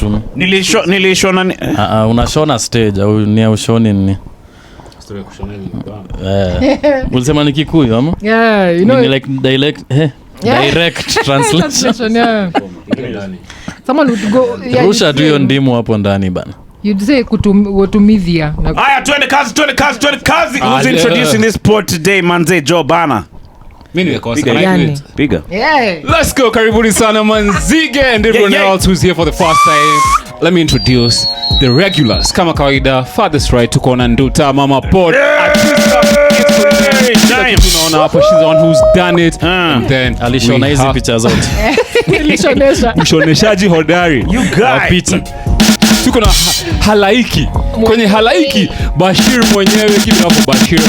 tu. Nilishona unashona stage au ni ushoni nini? Story kushona ni. Ulisema ni Kikuyu ama? Yeah, you know like direct translation. Yeah. Someone would go Rusha tu hiyo ndimu hapo ndani bana. You'd say kutumizia. Aya, twende kazi. Who's introducing this sport today, Manze Joe Bana? Mimi nikosa Piga. Yeah. Let's go, karibuni sana Manzige and everyone else who's here for the first time. Let me introduce the regulars. Kama kawaida, farthest right tuko na Nduta Mama Pod. Tunaona hapo, she's the one who's done it. And then alishona hizi picha zote. Mshoneshaji hodari. You guys. Tuko na halaiki. Kwenye halaiki Bashir mwenyewe kitu hapo Bashir.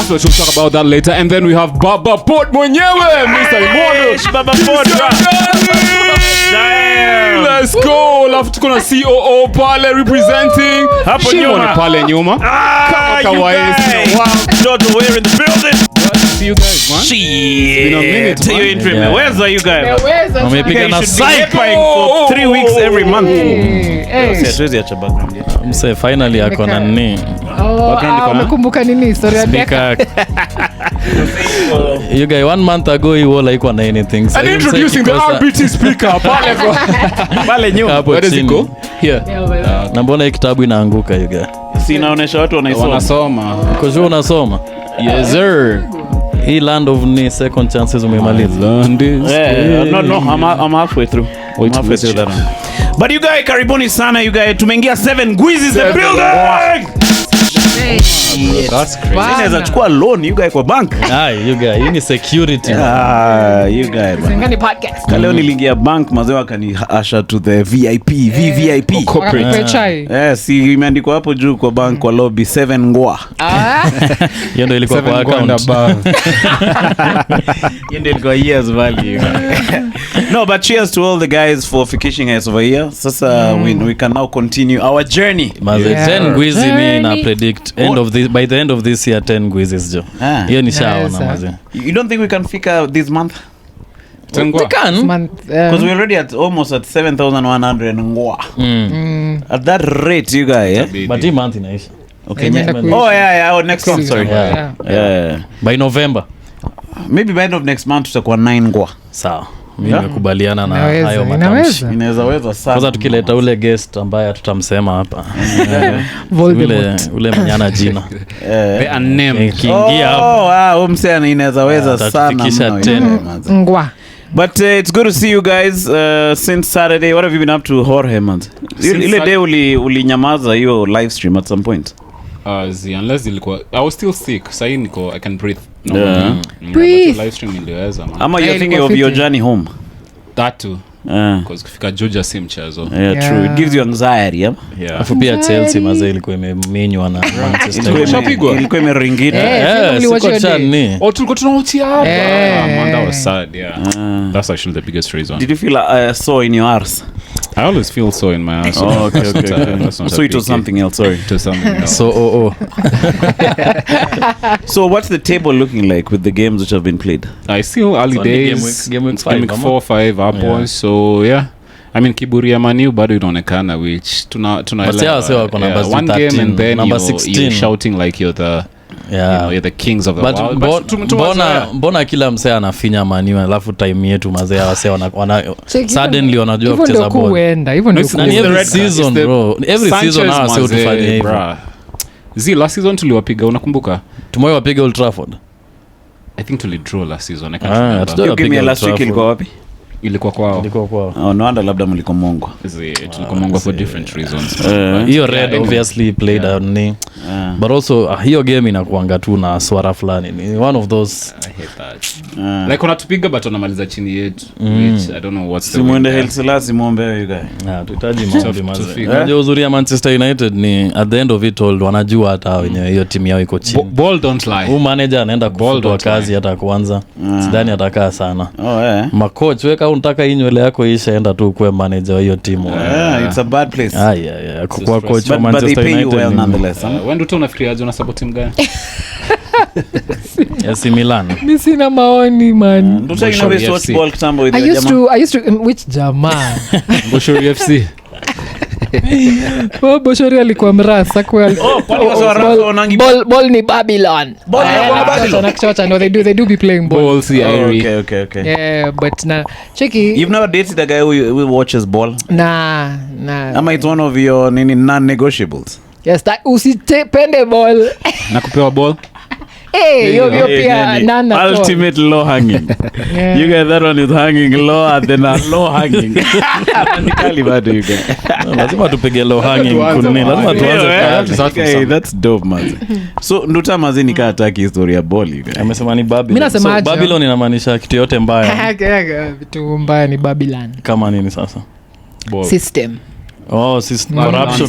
We'll talk about that later. And then we have Baba Pod mwenyewe, Mr. Imondo. Baba Pod. Let's go. Alafu tuko na COO pale representing. Hapo nyuma. Pale nyuma. Kama kawaida. Jojo, we're in the building. See you guys, man. Shit. Been a minute, Tell you intro. Yeah. Where's are you guys? Wamepiga na cycling for 3 weeks every month. Siwezi acha background yetu. Mse finally akona nini? Umekumbuka nini historia yake? You guys 1 month ago he wore like one anything. And introducing the RBT speaker pale nyuma. Where does it go? Here. Na mbona hii kitabu inaanguka you guys? Si inaonesha watu Wanasoma. Kwa hiyo unasoma? Yes sir. Hii land of ni second chances umemaliza. I'm halfway through. I'm halfway through that one. But you guys, karibuni sana you guys. Tumeingia 7 Ngwizis the building. That's crazy. Inaweza chukua loan you guys kwa bank. You guys, hii ni security. You guys. Sengani podcast. Leo niliingia bank mazee wakani usher to the VIP. Corporate. Si imeandikwa hapo juu kwa bank kwa lobby 7 ngwa. Hiyo ndio ilikuwa kwa account. Hiyo ndio ilikuwa years value. No, but cheers to all the guys for fikishing us over here. Sasa we can now continue our journey. Maze 10 Ngwizi mi na predict by the end of this year 10 Ngwizis jo. Hiyo ni shaona maze. You don't think we can fika this month? We can. Because we're already almost at 7,100 ngwa. At that rate you guys, yeah? But hii month inaisha. Okay. Next month, sorry. Yeah. By November. Maybe by end of next month tutakuwa 9 ngwa. Sawa. Mimi nimekubaliana na hayo matamshi. Inaweza sana. Kwanza tukileta ule guest ambaye tutamsema hapa. Ule mnyana jina. The unnamed. Kiingia hapo. Msana inaweza sana. Ngwa. But it's good to see you guys since Saturday. What have you been up to, Jorge, man? Ile day ulinyamaza hiyo live stream at some point. Unless I was still sick. Sasa I can breathe. Breathe. Live stream niliweza man. Ama you're thinking of your journey home. That too. Because kufika Georgia si mchezo. Yeah, true. It gives you anxiety, yeah. Afu pia Chelsea maze ilikuwa imeminywa na Manchester. Ilikuwa imeringita. Siko chani. Tulikuwa tunautia hapa. Man, that was sad, yeah. That's actually the biggest reason. Did you feel sore in your arse? I always feel so in my arse. Oh, okay. So it was something else, sorry. It was something else. So what's the table looking like with the games which have been played? I see early days. Game week 4, 5 hapo. So yeah. I mean Kiburi ya Manu bado inaonekana which tunaelewa. One game and then number you're 16 shouting like you're the you're the kings of the world. Mbona kila msee anafinya Manu alafu time yetu mazee wase wana suddenly wanajua kucheza ball. Hivyo ndio every season bro. Every season now sio tufanye hivyo. Last season tuliwapiga unakumbuka? Tumewapiga Old Trafford. I think tulidraw last season. I can't remember. Hiyo game ya last week ilikuwa wapi? Ilikuwa kwao. No wonder labda mlikomongwa. Tulikuwa mongwa for different reasons. Hiyo red obviously played on me. But also hiyo game inakuanga tu na swara fulani. Ni one of those I hate that. Like unatupiga but unamaliza chini yetu which I don't know what's the Simuende Helsilasi muombe you guys. Tuhitaji maombi mazuri. Unajua uzuri ya Manchester United ni at the end of it all wanajua hata wenyewe hiyo timu yao iko chini. Ball don't lie. Huyu manager anaenda kufutwa kazi hata kwanza. Sidhani atakaa sana. Makocha weka unataka hii nywele yako ishaenda tu kuwe manager wa hiyo timu. It's a bad place. Kwa coach wa Manchester United. When do unafikiriaje una support team gani? AC Milan. Mi sina maoni man. Nduta you know we watch ball kitambo with I your used to which jamaa? Boshori FC. Boshori alikuwa mrasa kweli. kwani kwa sababu wanangi Ball ni Babylon. Babylon. No, they do be playing ball. Ball si Irie. Okay. Yeah, but na checky. You've never dated a guy who watches ball? Nah. Ama it's one of your non-negotiables? Yes, usipende ball. Na kupewa ball. Hey, yo pia nana. Ultimate low hanging. Yeah. You get that one is hanging lower than a low hanging. Nikali bado you get. Lazima tupige low hanging kunini. Lazima tuanze. Okay, that's dope man. So Nduta mazi nikataki historia ya ball you get. Amesema ni Babylon. Mimi nasema so, Babylon inamaanisha kitu yote mbaya. Vitu mbaya ni Babylon. Kama nini sasa? Ball. System.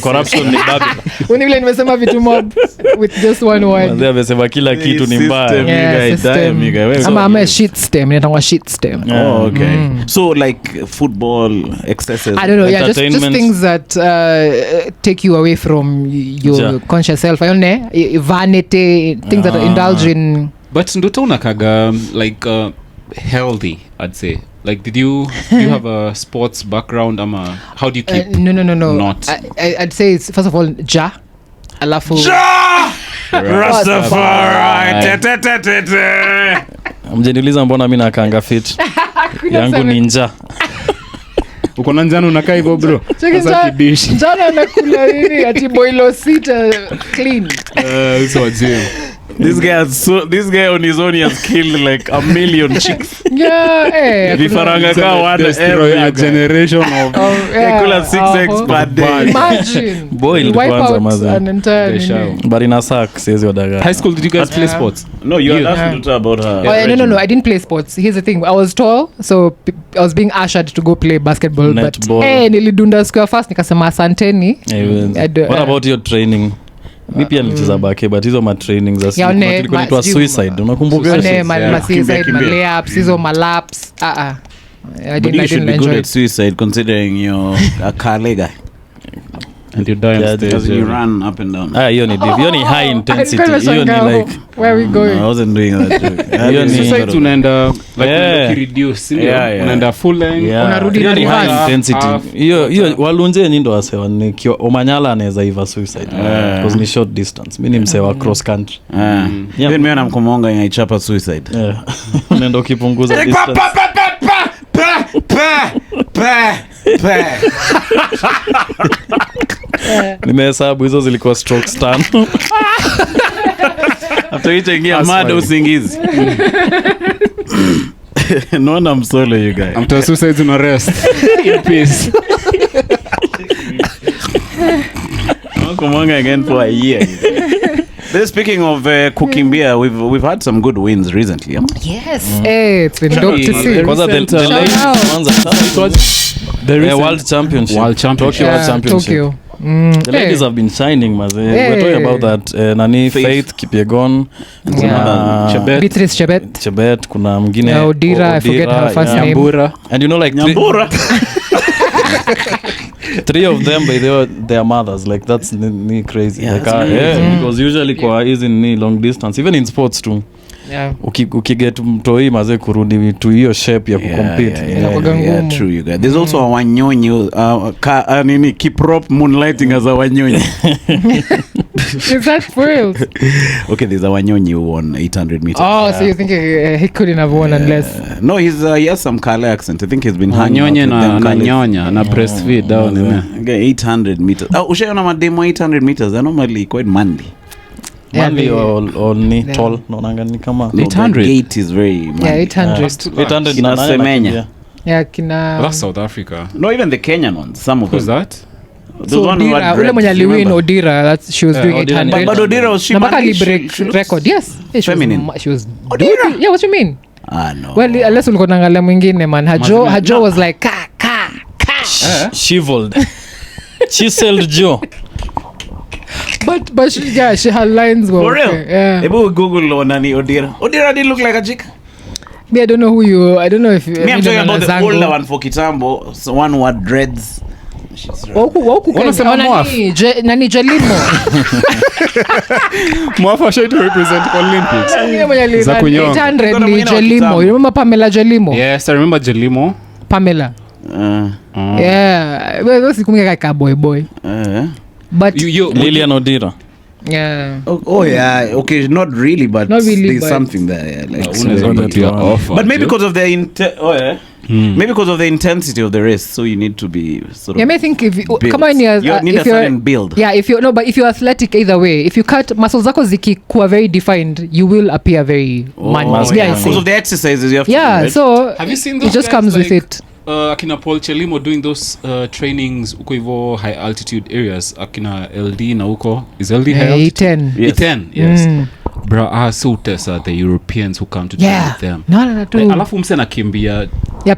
Corruption ni Babylon. Uni vile nimesema vitu mob with just one word. Wazee amesema kila kitu ni mbaya. Ama shit stem, inaitwa shit stem. Oh, okay. So like football excesses. I don't know, yeah, just things that take you away from your conscious self. I don't know, vanity, things that indulge in. But Nduta unakaga like healthy, I'd say. Like, do you have a sports background? How do you keep? No. Not. I'd say it's first of all alafu Rastafari. Mjeniuliza mbona mimi nakanga fit. Yangu ninja. Uko na njano unakaa hivyo bro. Sasa kidishi. Njano nakula nini ati boilo sita clean. So gym. This guy on his own has killed like 1 million chicks. Yeah, Vifaranga ka one a generation of kula 6 eggs per day. Imagine. Boiled kwanza maza. An entire but in a sack says your daga. High school, did you guys play sports? No, you asked me about her. No, I didn't play sports. Here's the thing, I was tall, so I was being ushered to go play basketball. Netball. But nilidunda square fast nikasema asanteni. What about your training? Mi pia nilicheza bake but hizo ma training za tulikuwa ni suicide. Unakumbuka hiyo? Ma suicide, ma layups, hizo ma laps. I didn't enjoy it. Suicide considering you're a car guy. And you die on stage. You run up and down. Hiyo ni high intensity. Hiyo ni like where are we going? I wasn't doing that joke. Hiyo ni suicide unaenda like reduce. Unaenda full length. Unarudi na high reverse. intensity. Hiyo walunje nyindo wasewa ni Omanyala anaweza iva suicide. Because ni short distance. Mimi ni msewa cross country. Then mimi namkomonga inaichapa suicide. Unaenda ukipunguza distance. Nimehesabu hizo zilikuwa strokes tano. After hicho ingia mada usingizi. No, I'm solo you guys. After suicide una rest in peace. Come again for a year. Then speaking of cooking beer, we've had some good wins recently. Yes. Hey, it's been dope to see. Kwanza the World Championship. Tokyo World Championship. Tokyo. The ladies have been shining, maze. We're talking about that. Nani Faith Kipyegon, Beatrice Chebet, kuna mwingine Odira, I forget her first name. Nyambura. And you know like three of them by their mothers, like that's crazy. Yeah, like because usually kwa hizi ni long distance, even in sports too. Yeah. Ukiget mtoi maze kurudi to hiyo shape ya kucompete. Yeah, true you guys. There's also a Wanyonyi nini Kiprop moonlighting as a Wanyonyi. Is that for real? Okay, there's a Wanyonyi who won 800 meters. Oh, so you think he couldn't have won unless no, he has some Kale accent. I think he's been hanging out with them nyonya na breastfeed down in there. 800 meters. Ushaona mademo 800 meters. They're normally quite manly. Manly or ni tall naonanga ni kama 800. The gate is very manly. yeah, 800. 800 Kina na Semenya. Yeah, kina That's South Africa. No, even the Kenyan ones. Some of Who's them. that? The one who had ule mwenye aliwin remember? Odira, that she was doing Odira 800. But Odira was she Nambaka manly? break She looks record. Yes. Yeah, feminine. She was Odira? Yeah, what you mean? No. Well, unless ulikuwa naangalia mwingine man. Hajo was like ka. Shiveled. Chiseled Joe. But she her lines were For real? okay. Yeah. Ebu Google Onani Odira. Odira didn't look like a chick. Me, I don't know if Me, I'm talking about the older one for Kitambo. So one who had dreads. Unasema Mwaf? Nani Jelimo? Mwafa shai to represent Olympics. Za kunyonga. 800 ni Jelimo. You remember Pamela Jelimo? Yes, I remember Jelimo. Pamela. Yeah. Wewe sikumika kaka boy. But Lilian Odira. Yeah. Oh yeah. Okay, not really, but there's something there. Yeah, like but maybe because of the maybe because of the intensity of the race, so you need to be sort of. Yeah, I think if you come on, you need a certain build. Yeah, but if you're athletic either way, if you cut muscles zako zikikuwa very defined, you will appear very muscular. Yeah, because of the exercises you have to do. Yeah, so have you seen those it just comes with it. Akina Paul Chelimo doing those trainings uko hivyo high altitude areas, akina LD na uko is LD high altitude? E10, yes. Bro, so tesa the Europeans who come to train with them. No, too. Alafu umse nakimbia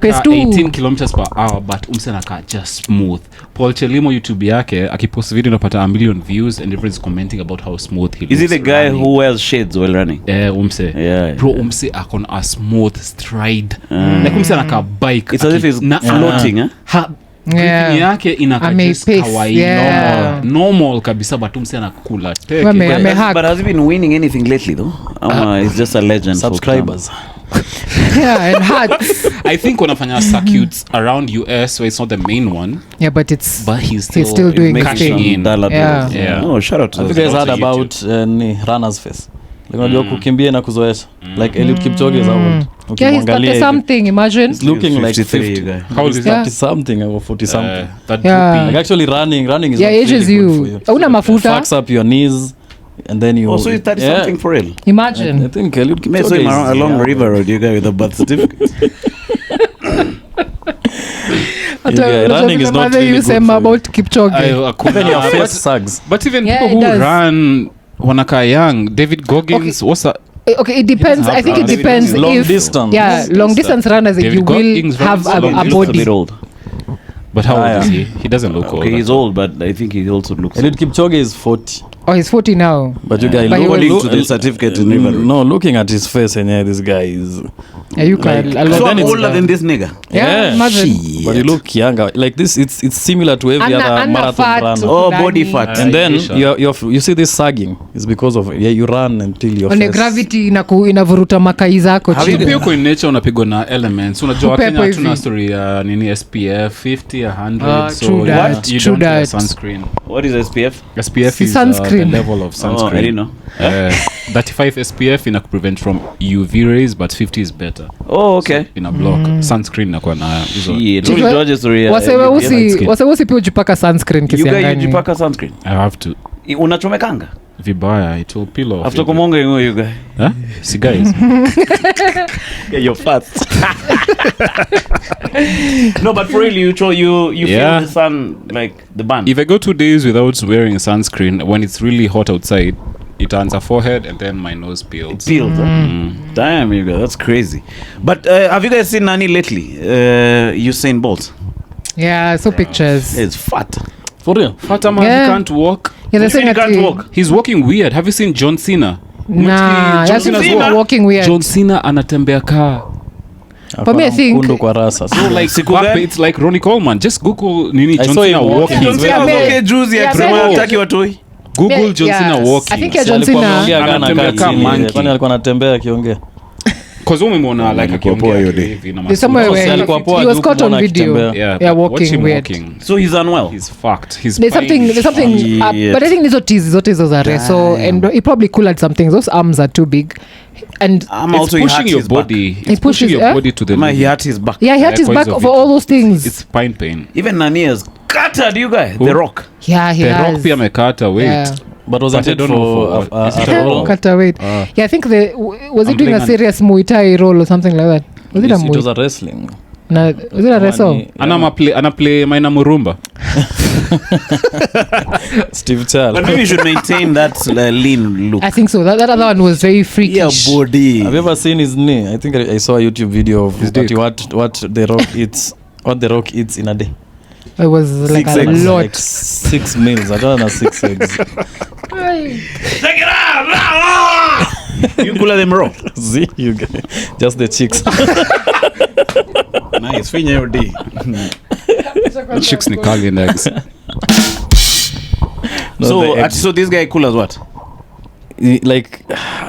pace 18 kilometers per hour, but umse naka just smooth. Paul Chelimo YouTube yake akipost video unapata 1 million views and everyone's commenting about how smooth he looks. Is he the guy running? Who wears shades while running? Umse. Yeah. Bro, umse akon a smooth stride. Like umse naka bike. It's as if he's floating, breathing yake inaka just kawaii normal kabisa, but umse anakula teke. But has he been winning anything lately though? He's just a legend. Subscribers. Yeah, and hats. I think wanafanya circuits around US, so it's not the main one. Yeah, but he's still doing cashing in. Yeah. Oh, shout out to you guys heard about runner's face. Unajua kukimbia na kuzoesha like Eliud Kipchoge is out. Okay, he's got something, imagine. It's looking like 50 guy. How old is that? Something or 40 something. That like actually running is ages you. Una mafuta. Fucks up your knees and then you also that is something for real. Imagine. I think Eliud Kipchoge is along river road, you guy with a birth certificate. Running is not really good about Kipchoge. Even your face sags. But even people who run wanaka young, David Goggins, what's that? Okay, it depends. I think it depends. Long distance. Yeah, long distance runners, you will have a body. A bit old. But how old is he? He doesn't look old. Okay, he's old, but I think he also looks. Eliud Kipchoge is 40. Oh, he's 40 now. But you guys according to the certificate in River. No, looking at his face and this guy is. You can. So older than this nigga. Yeah, imagine. But you look younger. Like this, it's similar to every other marathon runner. Oh, body fat. And then you see this sagging. It's because of you run until your face. Gravity inavuruta makai zako chini. Hapo in nature unapigwa na elements. Unajua Kenya tuna story ya nini SPF 50 100 so what? You don't wear sunscreen. What is SPF? SPF is the level of sunscreen. I didn't know. 35 SPF ina prevent from UV rays, but 50 is better. Oh, okay. So in a block sunscreen nakuwa na hizo. Wase pia ujipaka sunscreen kisiangani. You guys ujipaka sunscreen? I have to. Unachomekanga? Vibaya, it will peel off. After kumonga you guys. Huh? See guys. Yeah, you're fast. No, but for real, you feel the sun like the burn. If I go 2 days without wearing sunscreen, when it's really hot outside, it turns a forehead and then my nose peels. It peels. Damn, you guys, that's crazy. But have you guys seen Nani lately? Usain Bolt. Yeah, I saw pictures. It's fat. For real? Fat man, he can't walk. Yeah, they're saying he can't walk. He's walking weird. Have you seen John Cena? Nah, John Cena's walking weird. John Cena anatembea kaa. For me, I think kwa rasa. So like it's like Ronnie Coleman. Just Google Nini John Cena walking. John Cena okay juicy ataki watoi. Google John Cena walking. I think John Cena anatembea kama monkey. Kwani alikuwa anatembea akiongea. Cause umemwona like akiongea hivi na he was caught on video. Yeah, walking weird. So he's unwell. He's fucked. There's something but I think zote hizo za reso and he probably cool at some things. Those arms are too big. And it's pushing your body. It's pushing your body to the he hurt his back. Yeah, he hurt his back for all those things. It's spine pain. Even Nani has cut you guys. The Rock. Yeah, he has. The Rock pia amekata weight. But was it for cut weight? Yeah, I think was he doing a serious Muay Thai role or something like that? Was it a Muay? It was a wrestling. No, was it a wrestle? Ana play Maina Murumba. Steve Charles. But maybe you should maintain that lean look. I think so. That other one was very freakish. Yeah, body. Have you ever seen his knee? I think I saw a YouTube video of what the Rock eats. What the Rock eats in a day. It was like a lot. Like 6 meals. I don't know 6 eggs. Take it out! You cooler them raw. See, you guys. Just the chicks. Nice. Finya your day. chicks ni kali and eggs. So this guy cool as what? Like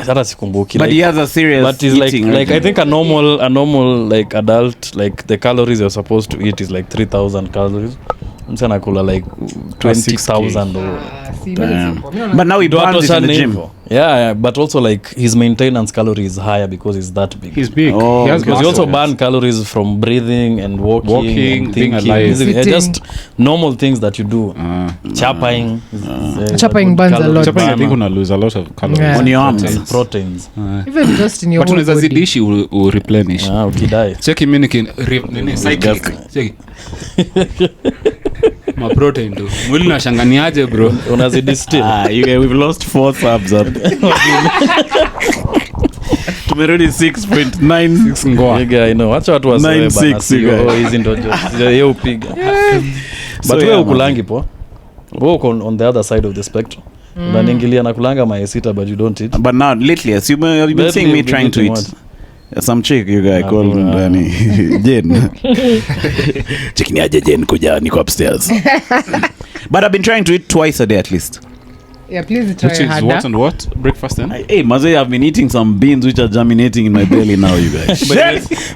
hata sikumbuki, but like, he has a serious but he's like I think a normal like adult, like the calories you're supposed to eat is like 3,000 calories. Msana kula like 20,000 or but now he burns in the gym. Yeah, but also like his maintenance calorie is higher because he's that big. He's big. He has because he also burn calories from breathing and walking and being alive. just normal things that you do. Chapping burns a lot. Chapping, I think una lose a lot of calories on your arms and proteins. Even just in your but unaweza zidishi u replenish. Ukidai Check nini cycle. Check ma protein tu mwili unashanganiaje bro, unazidi still. We've lost 4 subs up. Tumerudi 6.96 ngoa. I know. Acha watu wasoe bana. Hizi ndo yeye upiga. But wewe ukulangi po. Wewe uko on the other side of the spectrum. Unaningilia na kulanga maesita but you don't eat. But now lately as you've been seeing me trying to eat. Some chick you guy called Ndani Jen. Chicken aje Jen kuja niko upstairs. But I've been trying to eat twice a day at least. Yeah, please try which is what and what? Breakfast then? Hey, Maze, I've been eating some beans which are germinating in my belly now, you guys.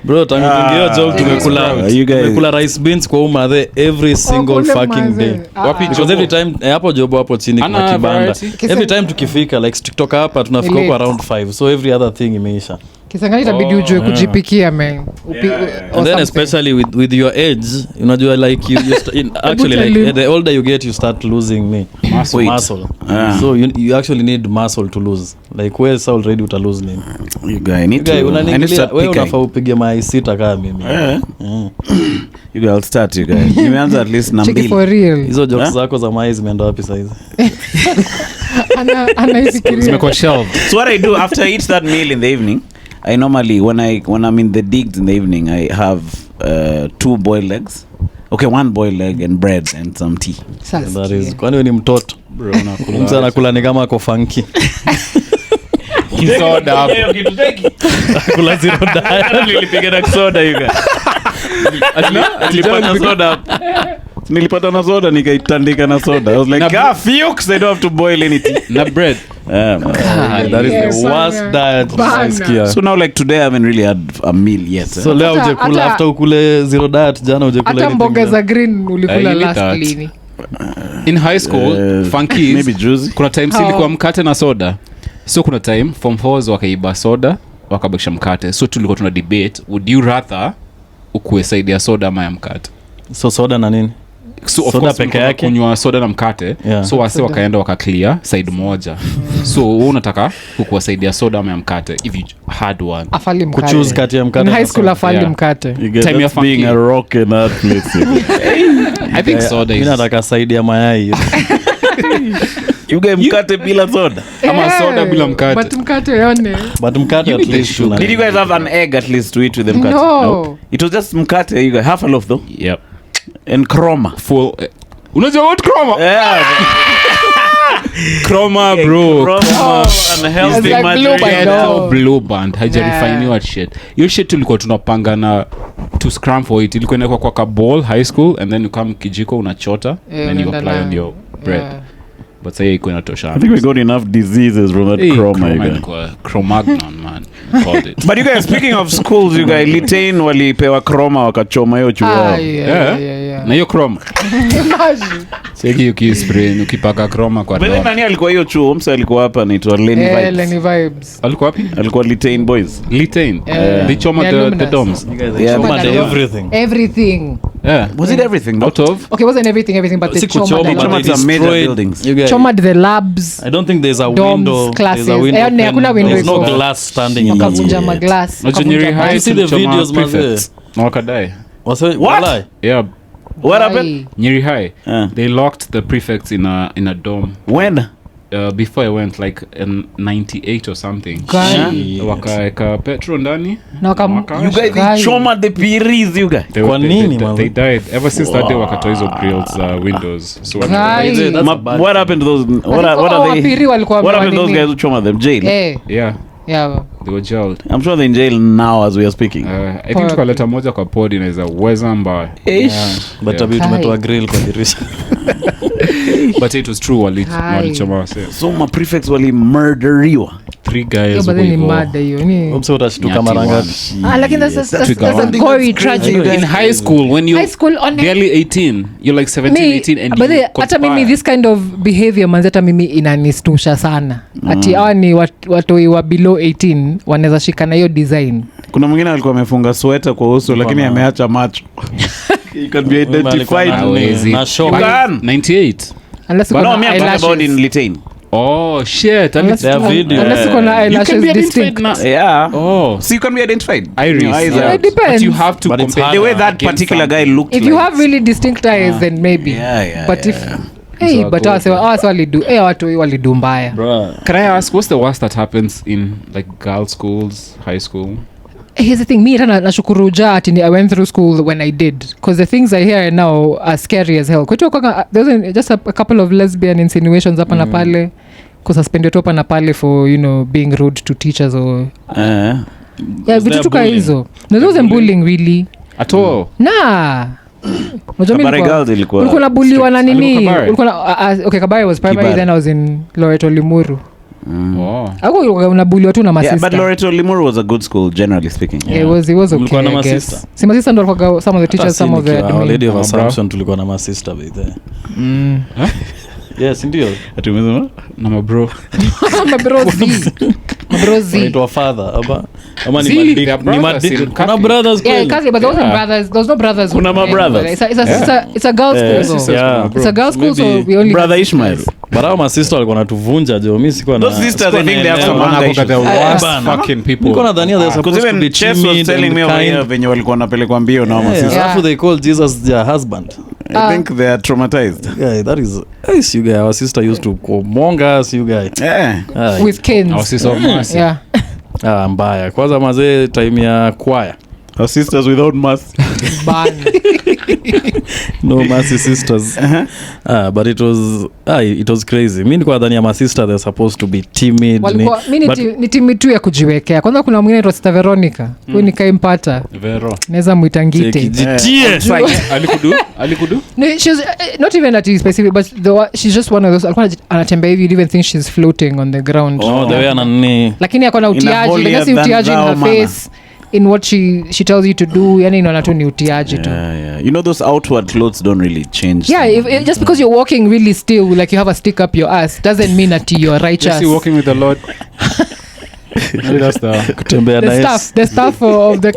Bro, tangiyo joke tumekula rice beans kwa umathe every single fucking day. Because every time hapo jobo hapo chini kuna kibanda. Every time tukifika like TikTok hapa tunafika kwa around 5. So every other thing imeisha. Kisangani itabidi ujue kujipikia man. And then especially with your age, unajua like actually like the older you get you start losing muscle. So you actually need muscle to lose. Like where is already uta lose nini? You guy need to wewe unafaa upige maisita kama mimi. You guys start you guys. Nimeanza at least na mbili. For real. Hizo jokes zako za mais zimeenda wapi sasa hizi? Zimekuwa shelved. So what I do after I eat that meal in the evening, I normally when I'm in the digs in the evening I have 2 boiled eggs. Okay, 1 boiled egg and bread and some tea. That is kwani wewe ni mtoto bro, unakula ni kama ako funky. Soda hapo. Kula zero diet. Nilipiga na soda you guys. Nilipata soda. Nilipata na soda nikaitandika na soda. I was like, fucks, I don't have to boil anything. Na bread. That is the worst diet. So now like today I haven't really had a meal yet. So leo uje kula after ukule zero diet jana uje kula hata mboga za green ulikula last lini? In high school, funkies. Maybe juice. Kuna time silikuwa mkate na soda. So kuna time form 4s wakaiba soda, wakabakisha mkate. So tulikuwa tuna debate, would you rather ukue side ya soda ama ya mkate? So soda na nini? So of course peke yake kunywa soda na mkate. So wase wakaenda wakaclear side moja. So wewe unataka kukua side ya soda ama ya mkate if you had one? Afali mkate. Kuchoose kati ya mkate. In high school afali mkate. Time of being a rock in that place. I think soda is. Mimi nataka side ya mayai. You get mkate bila soda ama soda bila mkate. But mkate yone. But mkate at least. Did you guys have an egg at least to eat with the mkate? No. Nope. It was just mkate. You guys half a loaf though. Yep. And chroma. Full. Unajua what chroma? Yeah. Chroma bro. Chroma and healthy like material. Blue band. Hajarifaniwa shit. Your shit tulikuwa tunapanga na to scram for it. Ilikuwa inakuwa kwa bowl high school and then you come kijiko unachota and you apply on your bread. But say iko inatosha. I think we got enough diseases from that chroma. Chromagnon man called it. But you guys, speaking of schools, you guys litain walipewa chroma wakachoma hiyo chuo. Yeah. Na hiyo chroma. Imagine. Seki ukispray ukipaka chroma kwa Bele nani alikuwa hiyo chuo? Msa alikuwa hapa anaitwa Lenny Vibes. Lenny Vibes. Alikuwa wapi? Alikuwa litain boys. Litain. They choma the domes. Everything. Yeah. Was it everything? Out of? Okay, wasn't everything but they choma some major buildings. Choma the labs. I don't think there's a window. Classes. There's a window. Hakuna window. There's no glass standing in that. Wakavunja maglass. Junior high. You see the videos mazee. Na wakadai. What? Yeah. What happened? Nyeri High. They locked the prefects in a dome. When? Before I went like in 98 or something. Wakaeka petrol ndani. You guys choma the piris you guys. Kwa nini man? They died. Ever since that day wakatoa hizo grills windows. So what happened to those what are they? What happened to those guys who choma them? Jail? Yeah. Yeah. They were jailed. I'm sure they're in jail now as we are speaking. I think tukaleta moja kwa pod inaweza weza mbaya. But tumetoa grill kwa dirisha. But it was true walichoma. So my prefects wali murderiwa. 3 guys but ni mada hiyo ni Umse utashtuka mara ngapi? Lakini that's a gory tragedy in high school when you barely 18 you're like 17 18 and but hata mimi this kind of behavior manzeta mimi inanistusha sana ati hawa ni watu wa below 18 wanaweza shikana hiyo design. Kuna mwingine alikuwa amefunga sweater kwa uso lakini ameacha macho. He can be identified. 98 unless but no, I'm talking about in Litain. Oh shit! Unless you can eyelashes distinct. Yeah. Oh, so you can be identified. Iris. Yeah, it depends. But you have to compare the way that particular guy looked. If you have really distinct eyes, then maybe. Yeah. But if hey, but also walidu. Watu walidu mbaya. Can I ask, what's the worst that happens in like girls' schools, high school? Here's the thing, me nashukuru ati I went through school when I did, because the things I hear now are scary as hell. There's just a couple of lesbian insinuations hapa na pale, kususpended hapa na pale for being rude to teachers or vitu tuka hizo. There wasn't bullying really at all. Ulikuwa nabuliwa na nini? Okay, Kabare was primary, then I was in Loreto Limuru. Ako unabuliwa tu na masista. But Loreto Limuru was a good school generally speaking. It was okay, I guess. Si masista ndo walikuwa some of the teachers, some of the Our Lady of Assumption tulikuwa na masista by there. Yes, ndio. Atumezema na mabro. Mabrozi. Wanaitwa father ama ni kuna brothers kweli. Yeah, Catholic, but those are brothers. There's no brothers. Kuna brothers. It's a girls school. It's a girls school, so we only brother Ishmael. But our sister walikuwa natuvunja jo. Mimi sikuwa na those sisters I think they have some fucking people. Niko nadhania they're supposed to be Chess was telling me over here venye walikuwa napelekwa mbio na mama sister. After they call Jesus their husband. I think they are traumatized. Yeah, that is you guys. Our sister used to monga us you guys. Yeah. With canes. Our sister of mercy. Yeah. Mbaya. Kwanza mazee time ya choir. Our sisters without mask. No mercy sisters. But it was crazy. Mimi nilikuwa nadhani ya my sister they're supposed to be timid. Ni timid tu ya kujiwekea. Kwanza kuna mwingine anaitwa Sister Veronica. Huyo nikaempata. Vero. Naweza muitangite. Alikudu? No, she's not even that specific, but she's just one of those. Alikuwa anatembea hivi, you even think she's floating on the ground. Oh, the way anani. Lakini akona utiaji, lakini utiaji in her face. In what she tells you to do, yani inaona tu ni utiaji tu. Yeah. Those outward clothes don't really change. Yeah, just because you're walking really still, like you have a stick up your ass, doesn't mean that you're righteous. Just walking with the Lord. That's the stuff of the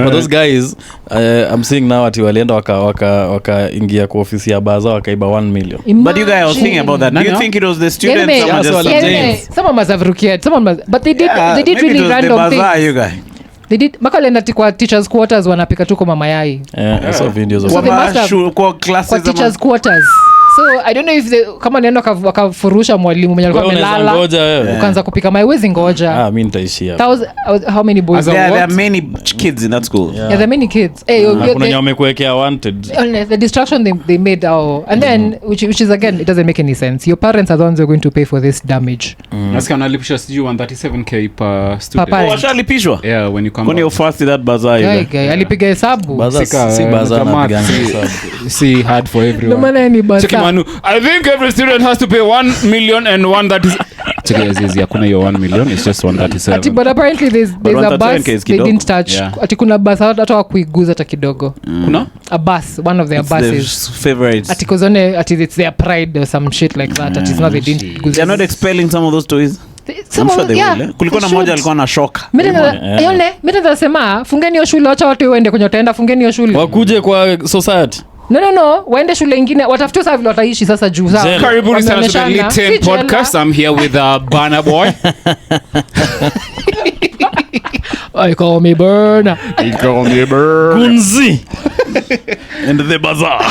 but those guys I'm seeing now ati walienda waka ingia kwa ofisi ya baza wakaiba 1 million. But you guys are thinking about that. Do you think it was the students? Someone must have rukied. But they did really random things. You guys. They did makalenda kwa teachers quarters wanapika tu kwa mama yai. I saw videos of kwa classes kwa teachers quarters. So I don't know if kama neno wakafurusha mwalimu mwenye alikuwa amelala ukaanza kupika mayai wezi ngoja. Mimi nitaishia. How many boys? There are many kids in that school. Yeah, there are many kids. Kuna nyama wamekuwekea wanted. The distraction they made and then which is again it doesn't make any sense. Your parents are the ones who are going to pay for this damage. Nasikia wanalipishwa sijui 137k per student. Washalipishwa? Yeah, when you come. When you fast that bazaar. Yeah, alipiga hesabu. Si bazaar na piga hesabu. See hard for everyone. No maana ni bazaar. I think every student has to pay 1 million and 137. Hakuna hiyo 1 million, it's just 137. But apparently there's a bus they didn't touch. Ati kuna bus hata wakuiguza hata kidogo. Kuna a bus, one of their buses. Favorites. Ati kozone ati it's their pride or some shit like that. Ati it's not they didn't. They're not expelling some of those toys. Kulikuwa na moja alikuwa na shock. Mimi nasema fungeni hiyo shule, acha watu waende kwenye utaenda, fungeni hiyo shule. Wakuje kwa society. No, waende shule ingine watafute sasa vile wataishi sasa juu zao. Karibuni sana to the Lit 10 podcast. I'm here with Burna boy. I call me Burna. Kunzi. And the bazaar.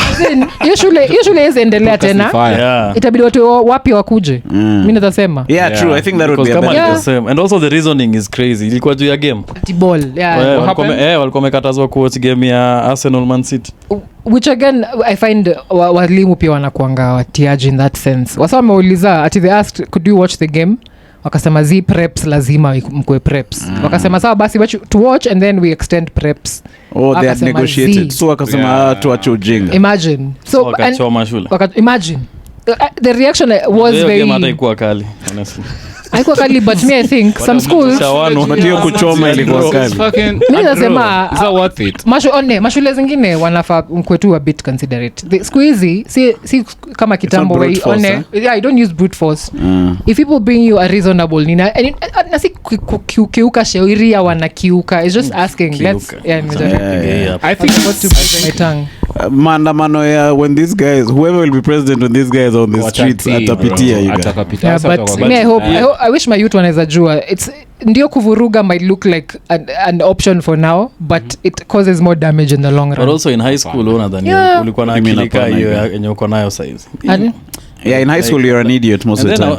Hiyo shule iendelea tena. Itabidi watu wapi wakuje. Mimi nasema. Yeah, true. I think that would be better. And also the reasoning is crazy. Ilikuwa juu ya game. Ball. Walikuwa wamekatazwa kuwatch game ya Arsenal Man City. Which again I find walimu pia wanakuanga watiaji in that sense. Wasa wameuliza ati they asked could you watch the game? wakasema zi preps lazima mkwe preps wakasema sawa basi to watch and then we extend preps. They had negotiated so wakasema tuache ujinga. Imagine so wakachoma shule. Imagine the reaction was very haikuwa kali honestly. Haikuwa kali but me I think some schools ndio kuchoma ilikuwa kali. Mimi nasema is that worth it? Mashule zingine wanafaa mkwetu a bit considerate. Siku hizi si kama kitambo where I don't use brute force. If people bring you a reasonable nina na si kiuka sheria wanakiuka. It's just asking let's I think what to bite my tongue. Maandamano ya when these guys whoever will be president when these guys on the streets atapitia you guys. But me I wish my youth wanaweza jua it's ndio kuvuruga might look like an option for now but it causes more damage in the long run. But also in high school unadhani ulikuwa na akilika hiyo yenye uko nayo size. Yeah, in high school you're an idiot most of the time.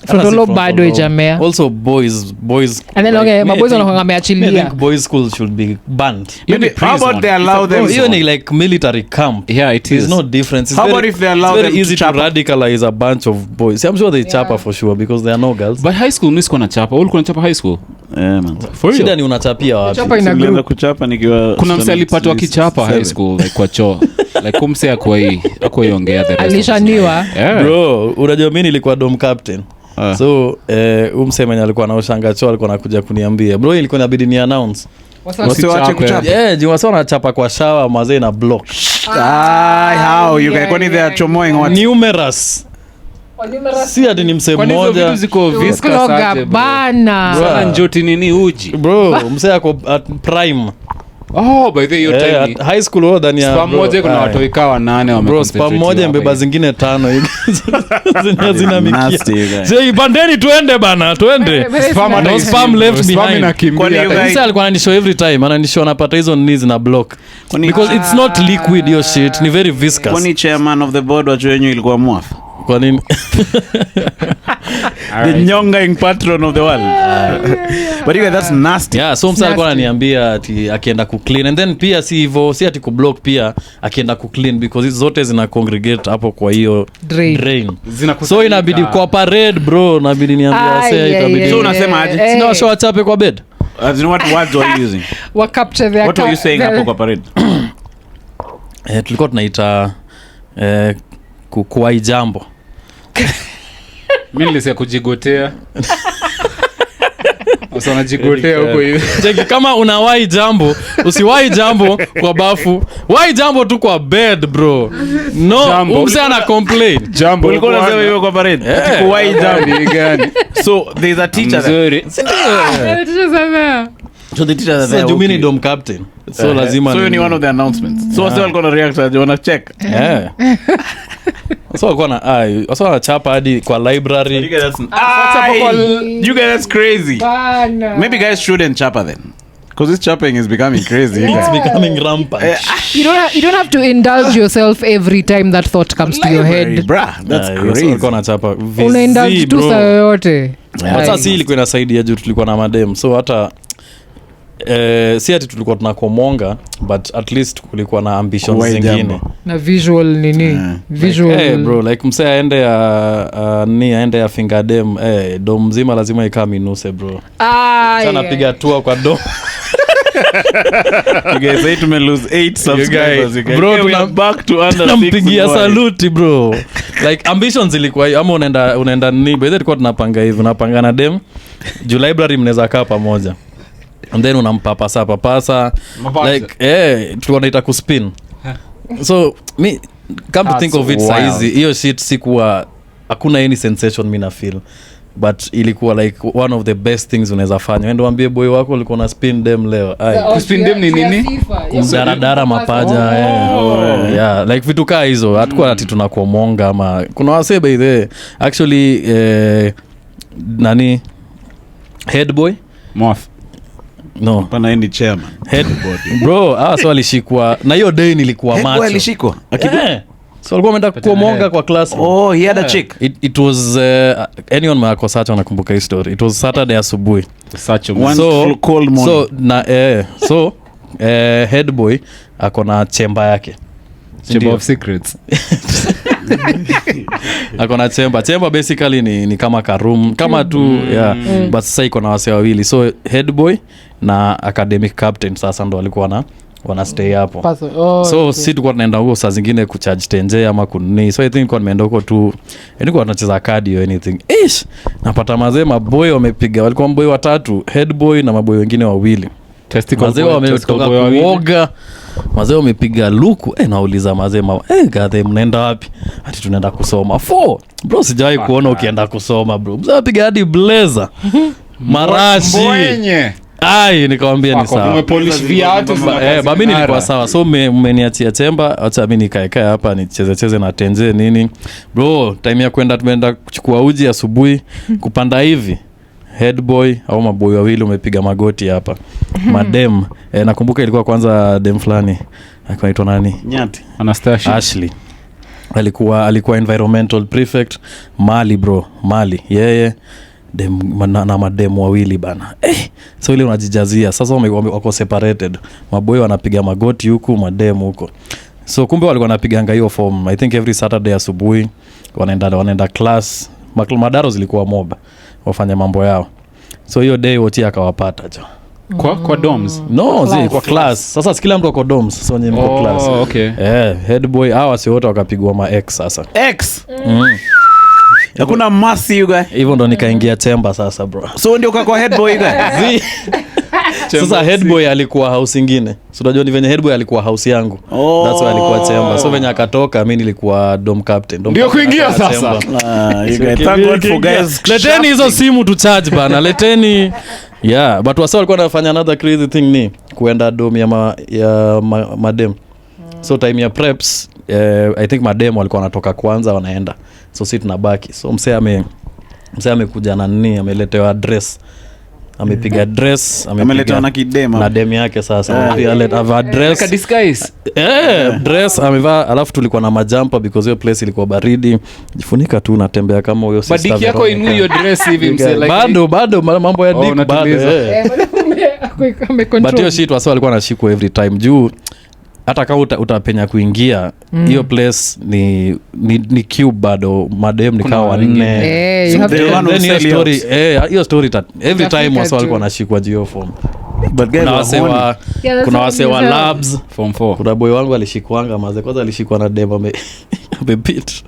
Frontal lobe bado ijamea. Also boys and then maboys wanakuwa wameachilia. I think boys school should be banned. How about they allow them even like military camp? Yeah, it is. There's no difference. It's how about if they allow them easy to radicalize a bunch of boys? I'm sure they chapa for sure because there are no girls. But high school nisiko na chapa. Ulikuwa unachapa high school? Yeah man. Shida ni unachapia wapi? Nilianza kuchapa nikiwa kuna mse alipatwa kichapa high school like kwa choo. Like kumse akoiongea the rest. Alishaniwa. Bro, unajua mimi nilikuwa dom captain. So umsemenya alikuwa anaoshanga choo alikuwa anakuja kuniambia bro ilikuwa inabidi ni announce wasiwache kuchapa. Juu wasa wanachapa kwa shower mazee na block. How you guys kwani they are chomoing what numerous si ati ni mse mmoja vitu ziko viscous aje bana sana njoti nini uji bro mse yako at prime. By the way time high school wao ndani ya spam moja kuna watu ikawa 8 wame bro spam moja mbeba zingine 5 zina mikia. Say bandeni tuende bana tuende spam left behind. Kwani alikuwa ananishow every time ananishow anapata hizo knees na block because it's not liquid your shit ni very viscous. Kwani chairman of the board wa wenyu ilikuwa mwafu? Kwa nini? The nyongaing patron of the world. But you that's nasty. Yeah, so msa alikuwa ananiambia ati akienda ku clean and then pia si hivyo si ati ku block pia akienda ku clean because hizo zote zina congregate hapo kwa hiyo drain. So inabidi kwa parade bro inabidi niambia wase itabidi. So unasema aje? Sina show chape kwa bed. As in what words are you using? What capture their what are you saying hapo kwa parade? Tulikuwa tunaita kukuwai jambo. Mimi nilisema kujigotea. Usana jigotea huko hivi. Cheki kama unawahi jambo, usiwahi jambo kwa bafu. Wahi jambo tu kwa bed bro. No, umse ana complain. Jambo ulikuwa unasema hiyo kwa parade. Kuwahi jambo gani? So there's a teacher there. So the teacher there. So Jumini dom captain. So lazima so ni one of the announcements. So what's all going to react to? You want to check? Yeah. So alikuwa na wasa wanachapa hadi kwa library. You guys that's crazy. Maybe guys shouldn't chapa then. Because this chapping is becoming crazy. It's becoming rampant. You don't have to indulge yourself every time that thought comes to your head. Bruh, that's crazy. Alikuwa anachapa vizi. Unaindulge tu saa yoyote. Hata si ilikuwa inasaidia juu tulikuwa na madem. So hata si ati tulikuwa tunakomonga but at least kulikuwa na ambitions zingine na visual nini visual like, bro like msee aende ya finger dem dom mzima lazima ikaa minuse bro sana piga tour kwa dom. You guys say to me lose 8 subscribers bro we are back to under 6 nampigia salute bro like ambitions ilikuwa ama unaenda nini by the way tunapanga hivi unapanga na dem juu library mnaweza kaa pamoja and then unampapasa like tulikuwa naita kuspin. So me come to think of it saizi hiyo shit sikuwa hakuna any sensation mimi na feel but ilikuwa like one of the best things unaweza fanya. Ndio waambie boy wako ulikuwa na spin dem leo. Kuspin dem ni nini? Kumdaradara mapaja yeah like vitu kaa hizo hatakuwa ati tunakuomonga ama kuna wase by the actually nani head boy Moth no pana any chairman head bro so alishikwa na hiyo day nilikuwa macho alishikwa so alikuwa ameenda kuomonga kwa class. He had a chick. It was anyone mako sacha anakumbuka hii story. It was Saturday asubuhi such a one cold morning. So na head boy akona chemba yake chamber of secrets akona chamber basically ni kama karoom kama tu but sasa iko na wase wawili, so head boy na academic captain sasa ndo walikuwa wana stay hapo. So si tulikuwa tunaenda huko saa zingine kucharge tenje ama kunini, so I think kwa nimeenda huko tu nilikuwa tunacheza kadi or anything. Napata mazee maboy wamepiga, walikuwa maboy 3, head boy na maboy wengine 2. Mazee wametoka kuoga, mazee wamepiga luku. Nauliza mazee gathe mnaenda wapi? Ati tunaenda kusoma. 4 bro, sijawahi kuona ukienda kusoma bro. Mzee apiga hadi blazer marashi mwenye. Nikamwambia ni sawa. Umepolish viatu mimi nilikuwa sawa. So mmeniachia chemba, acha mimi nikae hapa nicheze na tenje nini. Bro, time ya kwenda tumeenda kuchukua uji asubuhi, kupanda hivi. Head boy au maboy wawili umepiga magoti hapa. Madem, nakumbuka ilikuwa kwanza dem fulani. Akaitwa nani? Nyati. Anastasia. Ashley. Alikuwa environmental prefect. Mali. Yeye na mademu wawili bana. So ile unajijazia. Sasa wako separated. Maboy wanapiga magoti huku, mademu huko. So kumbe walikuwa wanapiganga hiyo form. I think every Saturday asubuhi wanaenda class. Madaro zilikuwa mob. Wafanya mambo yao. So hiyo day wote akawapata jo. Kwa dorms? No, kwa class. Sasa kila mtu kwa dorms, so nyinyi mko class. Okay. Head boy hawa si wote wakapigwa ma X sasa. X. Hakuna masi you guy. Hivyo ndo nikaingia chamber sasa bro. So ndio kwa head boy guy. Sasa head boy alikuwa house nyingine. So unajua ni venye head boy alikuwa house yangu. That's why alikuwa chamber. So venye akatoka mimi nilikuwa dom captain. Ndio kuingia sasa. You guys thank God for guys. Leteni hizo simu to charge bana. Leteni. Yeah, but wasa walikuwa wanafanya another crazy thing ni kuenda dom ya madem. So time ya preps, I think madem walikuwa wanatoka kwanza wanaenda. So sisi tunabaki. So msee amekuja na nini, ameletewa dress. Amepiga dress, ameletewa na kidema na dem yake sasa. Pia aleta dress. Like a disguise. Dress amevaa, alafu tulikuwa na majampa because hiyo place ilikuwa baridi. Jifunika tu unatembea kama huyo sister. Badiki yako inu hiyo dress hivi mse like bado mambo ya dick bado. But hiyo shit wasa walikuwa wanashikwa every time juu hata kama utapenya kuingia hiyo place ni cube bado madem ni kawa 4. Hiyo story every time wasa walikuwa wanashikwa jio form. But guys kuna wase wa labs form 4. kuna boy wangu alishikwanga maze, kwanza alishikwa na dem amepit.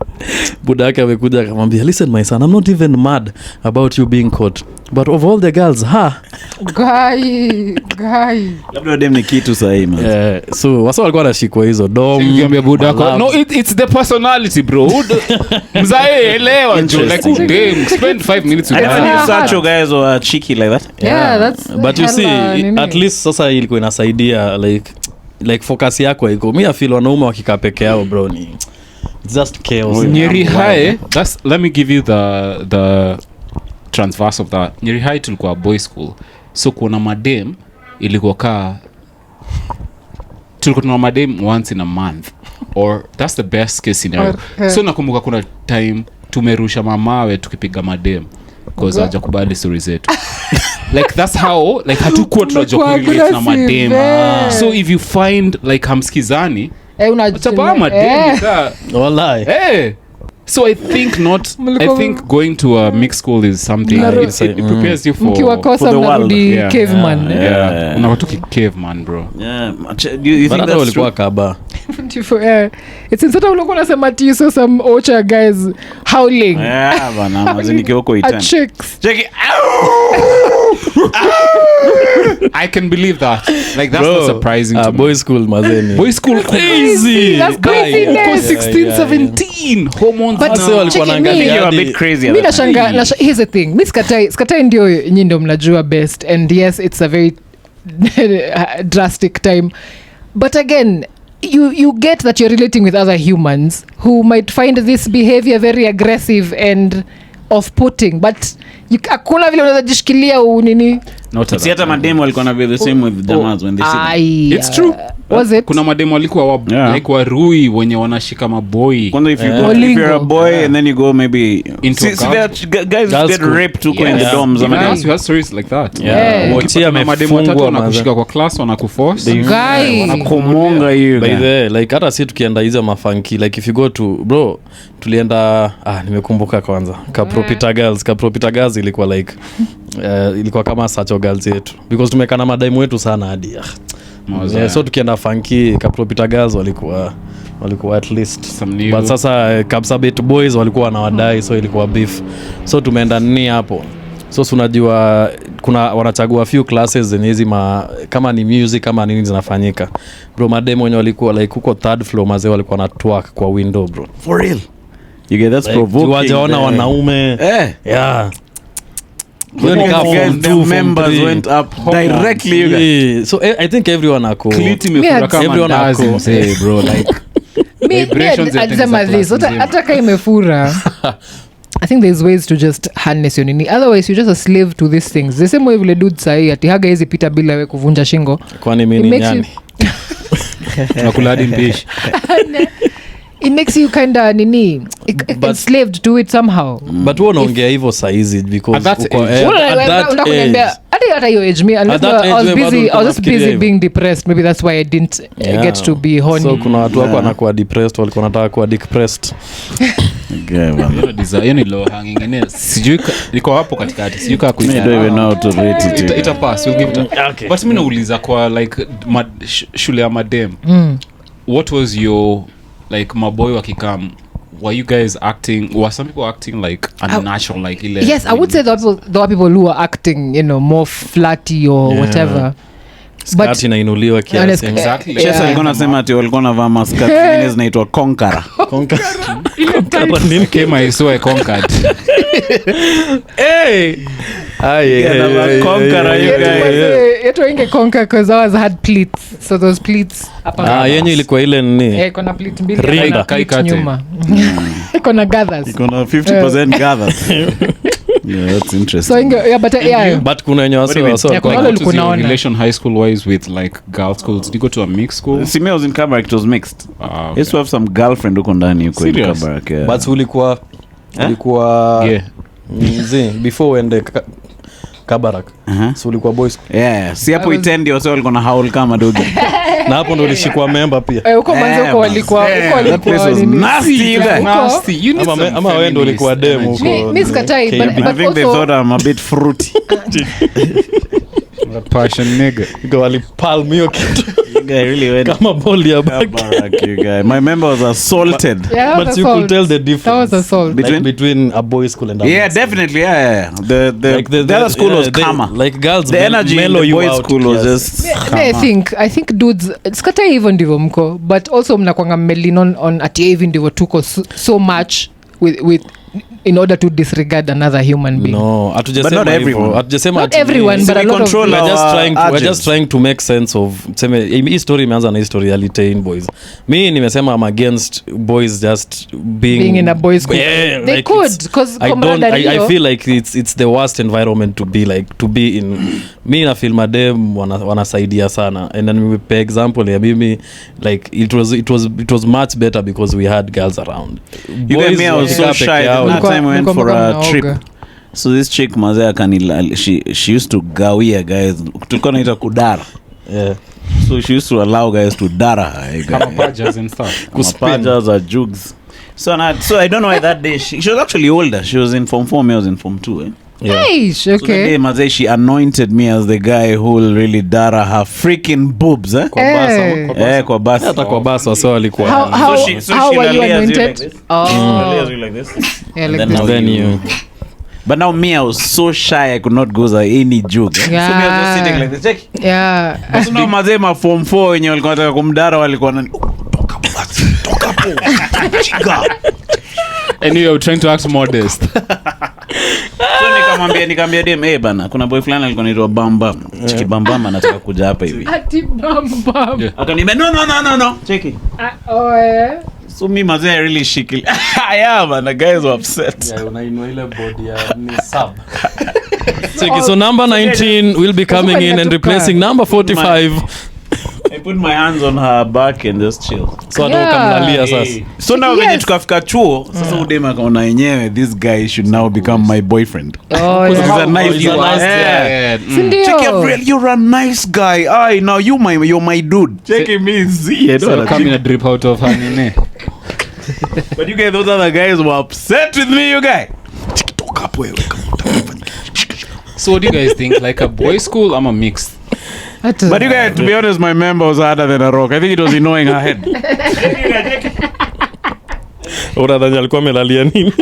Buda yake amekuja akamwambia, listen my son, I'm not even mad about you being caught, but of all the girls guy labda dem ni kitu sahihi man. So wasa walikuwa wanashikwa hizo dom. Niambia buda yako, no it's the personality bro. Mzae elewa jo, like dem spend 5 minutes with such you guys are cheeky like that. Yeah, that's but you see at least sasa ilikuwa inasaidia like focus yako iko. Mimi feel wanaume wakikaa peke yao bro ni just chaos. Nyeri High, let me give you the transverse of that. Nyeri High tulikuwa boy school, so kuna madem ilikuwa tulikuwa tuna madem once in a month, or that's the best case scenario. So nakumbuka kuna time tumerusha mamawe tukipiga madem because hajakubali stories zetu. Like that's how like hatukuwa tunajua relate na madem. So if you find like hamskizani unachapa madem wallahi. So I think going to a mixed school is something it prepares you for the world. Caveman. Unawatoki caveman bro. Do you think that's walikuwa kaba? It's in sort of unasema ati so some ocha guys howling. Bana mazini kioko itani. Check it. I can believe that. Like that's not surprising to me. Boy school mazeni. Boy school crazy. That's craziness. 16, 17 hormones. But walikuwa wanaangalia you're a bit crazy. Mimi nashanga here's the thing. Mimi skatai ndio nyinyi ndio mnajua best, and yes it's a very drastic time, but again you get that you're relating with other humans who might find this behavior very aggressive and off-putting, but hakuna vile unaweza jishikilia nini. Si hata mademo walikuwa na the same with damas when they see it's true. Was it? Kuna mademo walikuwa like warui wenye wanashika maboy. When if you're a boy and then you go maybe into guys get raped to in the dorms. You have stories like that. Watia mademo watatu wanakushika kwa class wanakuforce. Wanakumonga hiyo. By the like hata si tukienda hizo mafunky like if you go to bro tulienda nimekumbuka kwanza Kapropita Girls ilikuwa like ilikuwa kama Sacho Girls yetu because tumekana madaimu wetu sana hadi so tukienda funky Kapropita Girls walikuwa at least but sasa Kapsabet Boys walikuwa wanawadai so ilikuwa beef so tumeenda nini hapo so unajua kuna wanachagua few classes zenye hizi kama ni music kama nini zinafanyika bro mademo wenye walikuwa like huko third floor mazee walikuwa na twerk kwa window bro for real you get that's like, provoking wajaona wanaume yeah the members went up directly you guys. So I think everyone ako everyone ako say bro like vibrations hata kama imefura I think there's ways to just harness your nini otherwise you're just a slave to these things the same way vile dude sahi ati haga hizi pita bila we kuvunja shingo kwani mimi ni nani nakula hadi mbishi it makes you kind of nini enslaved to it somehow but wewe unaongea hivyo saizi because at that hiyo age me I was just busy being depressed maybe that's why I didn't get to be horny so kuna watu wako wanakuwa depressed walikuwa wanataka kuwa depressed hiyo ni low hanging in sijui iko hapo katikati sijui kama kuita don't even know to rate it ita pass we'll give it okay. But mimi nauliza kwa like shule ya madem what was your like maboy wakikam were you guys acting were some people acting like unnatural like ile yes I would say there were people who were acting you know more flatty or whatever but inainuliwa kiasi exactly Chesa alikuwa anasema ati walikuwa na vaa maskati zingine zinaitwa Conqueror nini kama isoe conquered Conqueror you guys it inge conquer because I was had pleats so those pleats yenye ilikuwa ile nini kuna pleat mbili na pleat nyuma kuna gathers kuna 50% gathers yeah that's interesting so but kuna wenye wasa kuna relation high school wise with like girls schools did you go to a mixed school Simi was in Kabarak it was mixed okay. Used to have some girlfriend huko ndani huko in Kabarak but ulikuwa before uende Kabarak so ulikuwa boys si hapo itendi wase walikuwa na haul kama dogo na hapo ndo ulishikwa member pia huko manzo huko walikuwa nasty ama wewe ndo ulikuwa demo huko mimi sikatai but I think they thought I'm a bit fruity passion nigga go alipalm hiyo kitu guy really went kama ball ya back you guy my member was assaulted but you could tell the difference that was assault between a boys school and a definitely the other school was calmer like girls the energy mellow in the boys school was just I think dudes skata even ndivyo mko but also mnakwanga melin on at even ndivyo tuko so much with in order to disregard another human being but not everyone not everyone but a lot of we're just trying to make sense of hii story imeanza na history ya Litain boys mi nimesema I'm against boys just being in a boys school they like could because I feel like it's the worst environment to be in mi na feel madem wanasaidia sana and then we pay example ya mimi like it was much better because we had girls around boys were so shy that time we went for a trip so this chick mazea she used to gawia guys tulikuwa naita kudara so she used to allow guys to dara kama pajas and stuff pajas or jugs so I don't know why that day she was actually older she was in form 4 me I was in form 2 okay so that day mazee she anointed me as the guy who will really dara her freaking boobs kwa basa hata kwa basa so alikuwa how were you anointed like this then you but now me I was so shy I could not go to any jug so me I was just sitting like this check so now mazema form 4 wenye walikuwa wanataka kumdara walikuwa toka hapo chiga and you were trying to act modest so nikamwambia dem bana kuna boy fulani alikuwa anaitwa Bamba chiki Bamba anataka kuja hapa hivi ati Bamba akaniambia no check it So me maze I really shikil. I am, and the guys were upset. Yeah, unainua ile body ya ni sub. So number 19 will be coming in and replacing number 45. I put my hands on her back and just chill. So akamlalia sasa. So now when tukafika chuo, sasa udema kaona yenyewe this guy should now become my boyfriend. Oh, He's yeah. a nice guy. Check Gabriel, you're a nice guy. Ay, now you're my dude. Check him in. See, so coming a drip out of her nene. But you guys, those other guys were upset with me, you guys. Talk up, come on. So what do you guys think? Like a boys' school? I'm a mixed. But you guys, to be honest, my member was harder than a rock. I think it was annoying her head. Uradhani alikuwa amelalia nini?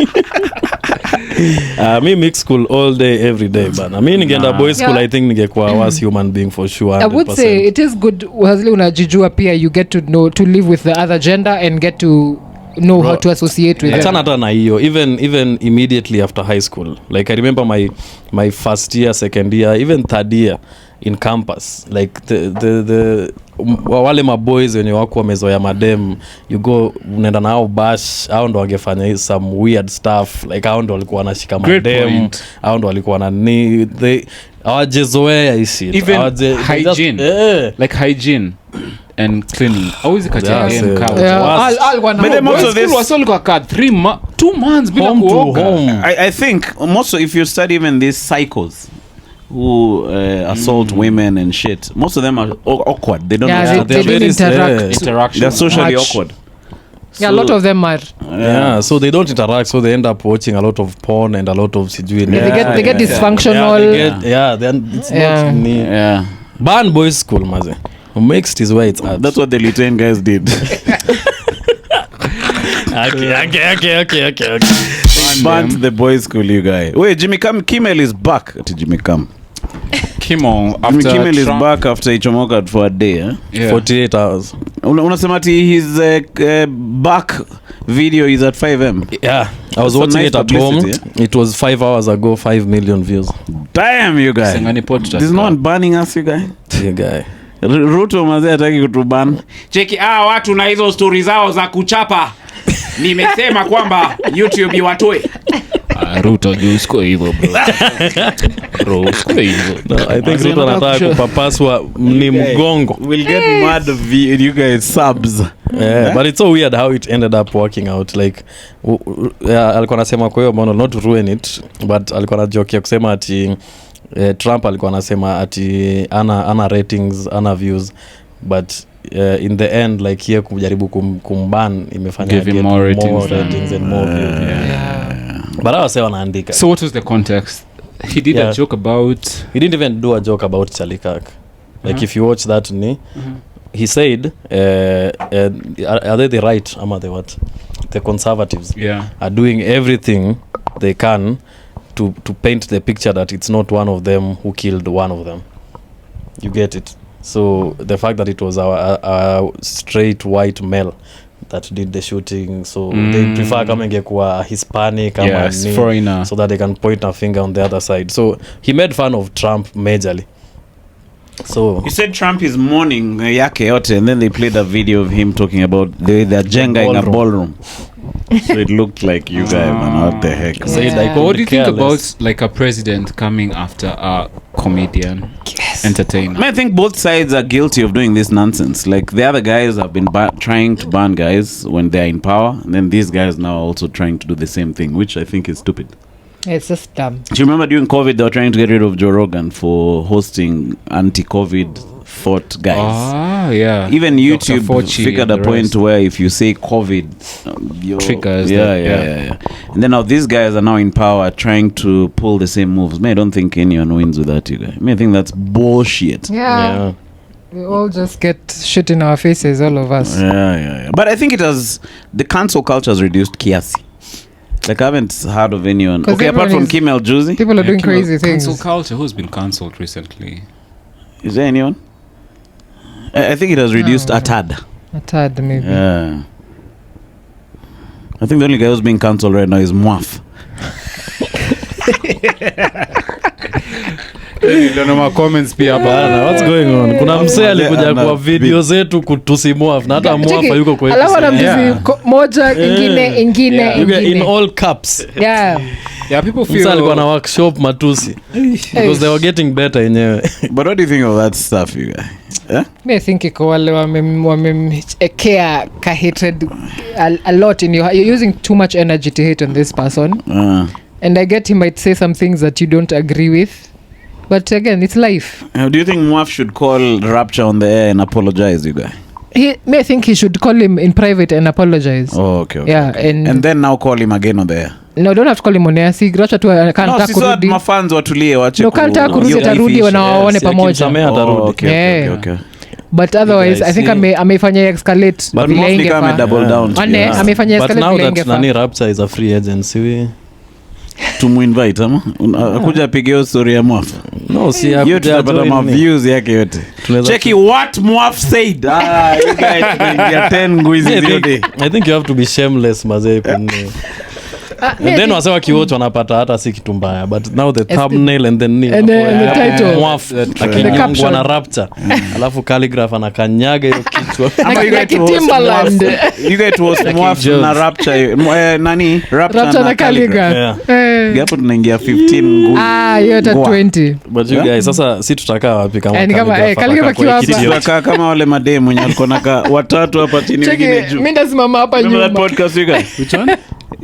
Me mix school all day every day bana. Mi ningeenda boys school, I think ningekuwa worse human being for sure 100%. I would say it is good wazili unajijua pia, you get to know to live with the other gender and get to know how to associate with them. Achana hata na hiyo, even immediately after high school, like I remember my first year, second year, even third year in campus, like the wale maboys wenye wako wamezoea madem, you go unaenda nao bash, hao ndo wangefanya some weird stuff, like hao ndo walikuwa wanashika madem, hao ndo walikuwa na ni hawajezoea hisi, even hygiene, like hygiene and cleaning. Always catch again but most of this was only got 2 months bila kuoga. I think most of, if you study even these cycles who assault women and shit, most of them are awkward. They don't know they interact. They're socially awkward. Yeah, a lot of them are. Yeah, so they don't interact, so they end up watching a lot of porn and a lot of sijui. They get dysfunctional. It's not me. Yeah. Ban boys school maze. Mixed is where it's at. That's what the Lieutenant guys did. Okay. Banned the boys school, you guys. Wait, Jimmy Kimmel is back. Jimmy Kimmel is back after Ichomoka for a day. Yeah. 48 hours. Unasema ati his back video is at 5M. Yeah, I was watching it at home. It was 5 hours ago, 5 million views. Damn, you guys. This is not banning us, you guys. You guy. Ruto mazee hataki kutuban. Cheki watu na hizo story zao za kuchapa. Nimesema kwamba YouTube iwatoe. Ruto jusko hivyo bro. No, I think Ruto anataka kupapaswa ni mgongo. We'll get mad of you guys subs. Yeah, but it's so weird how it ended up working out. Like alikuwa anasema kwa hiyo maana not to ruin it, but alikuwa anajokia kusema ati Trump alikuwa anasema ati ana ratings, ana views, but in the end like yeye kujaribu kumban imefanya get more ratings and more views. But I was wanaandika. So what was the context? He did a joke about, he didn't even do a joke about Chalikak. Like if you watch that he said are they the right ama the what, the conservatives are doing everything they can to paint the picture that it's not one of them who killed one of them. You get it? So the fact that it was a straight white male that did the shooting, so they prefer kama ingekuwa Hispanic ama foreigner, so that they can point a finger on the other side. So he made fun of Trump majorly. So he said Trump is mourning yake yote, and then they played a video of him talking about the Jenga in a ballroom. So it looked like you guys, man, what the heck. But what do you think about like a president coming after a comedian, entertainer? I think both sides are guilty of doing this nonsense. Like the other guys have been trying to ban guys when they're in power, and then these guys now are also trying to do the same thing, which I think is stupid. It's just dumb. Do you remember during COVID they were trying to get rid of Joe Rogan for hosting anti-COVID thought guys? Even YouTube figured a point where if you say COVID triggers. And then now these guys are now in power trying to pull the same moves. I don't think anyone wins with that, you guys. I think that's bullshit. Yeah. We all just get shit in our faces, all of us. Yeah. But I think it has, the cancel culture has reduced kiasi. Like I haven't heard of anyone. Okay, apart from Kimmel Juicy. People are doing crazy things. Cancel culture. Who's been cancelled recently? Is there anyone? I think it has reduced a tad. A tad, maybe. Yeah. I think the only guy who's being cancelled right now is Mwaf. Ndio na comments pia bana, what's going on? Kuna msee alikuja kwa video zetu kutusimua na hata mwafa yuko kwa hiyo. Alafu anamjizi moja ingine in all caps. Yeah, people feel alikuwa na workshop matusi because they were getting better yenyewe. But what do you think of that stuff, you guys? I think iko wale wamemekea ka hatred a lot in you're using too much energy to hate on this person. And I get he might say some things that you don't agree with. But again, it's life. Do you think Mwaf should call Rapture on the air and apologize, you guys? I think he should call him in private and apologize. Oh, okay. Yeah, okay. And then now call him again on the air. No, don't have to call him on air. Si Gracha tu kanataka kurudi. No, mafans watulie wache. No, kanataka kurudi tarudi wanaone pamoja. Okay. But otherwise I think amefanya escalate vile inge fa. Double down. Amefanya escalate vile inge fa. But now that Rapture is a free agency, tumuinvite ama akuja apige story ya Mwaf. No, si akuja apata ma views yake yote. Check what Mwaf said. You guys ya 10 Ngwizis yote. I think you have to be shameless mazee. And then wasewa kiwatch wanapata hata si kitu mbaya, but now the thumbnail and the title Mwaf akinyongwa na Rapture alafu calligraph anakanyaga hiyo kichwa you get was Mwaf na Rapture nani Rapture na calligraph hapo tunaingia 15 yote 20. But you guys sasa si tutakaa wapi kama calligraph kiwa hapa tutakaa kama wale mademu wenye walikuwa naka watatu hapa chini wengine juu. Mimi ndasimama hapa nyuma. Remember that podcast you guys? Which one?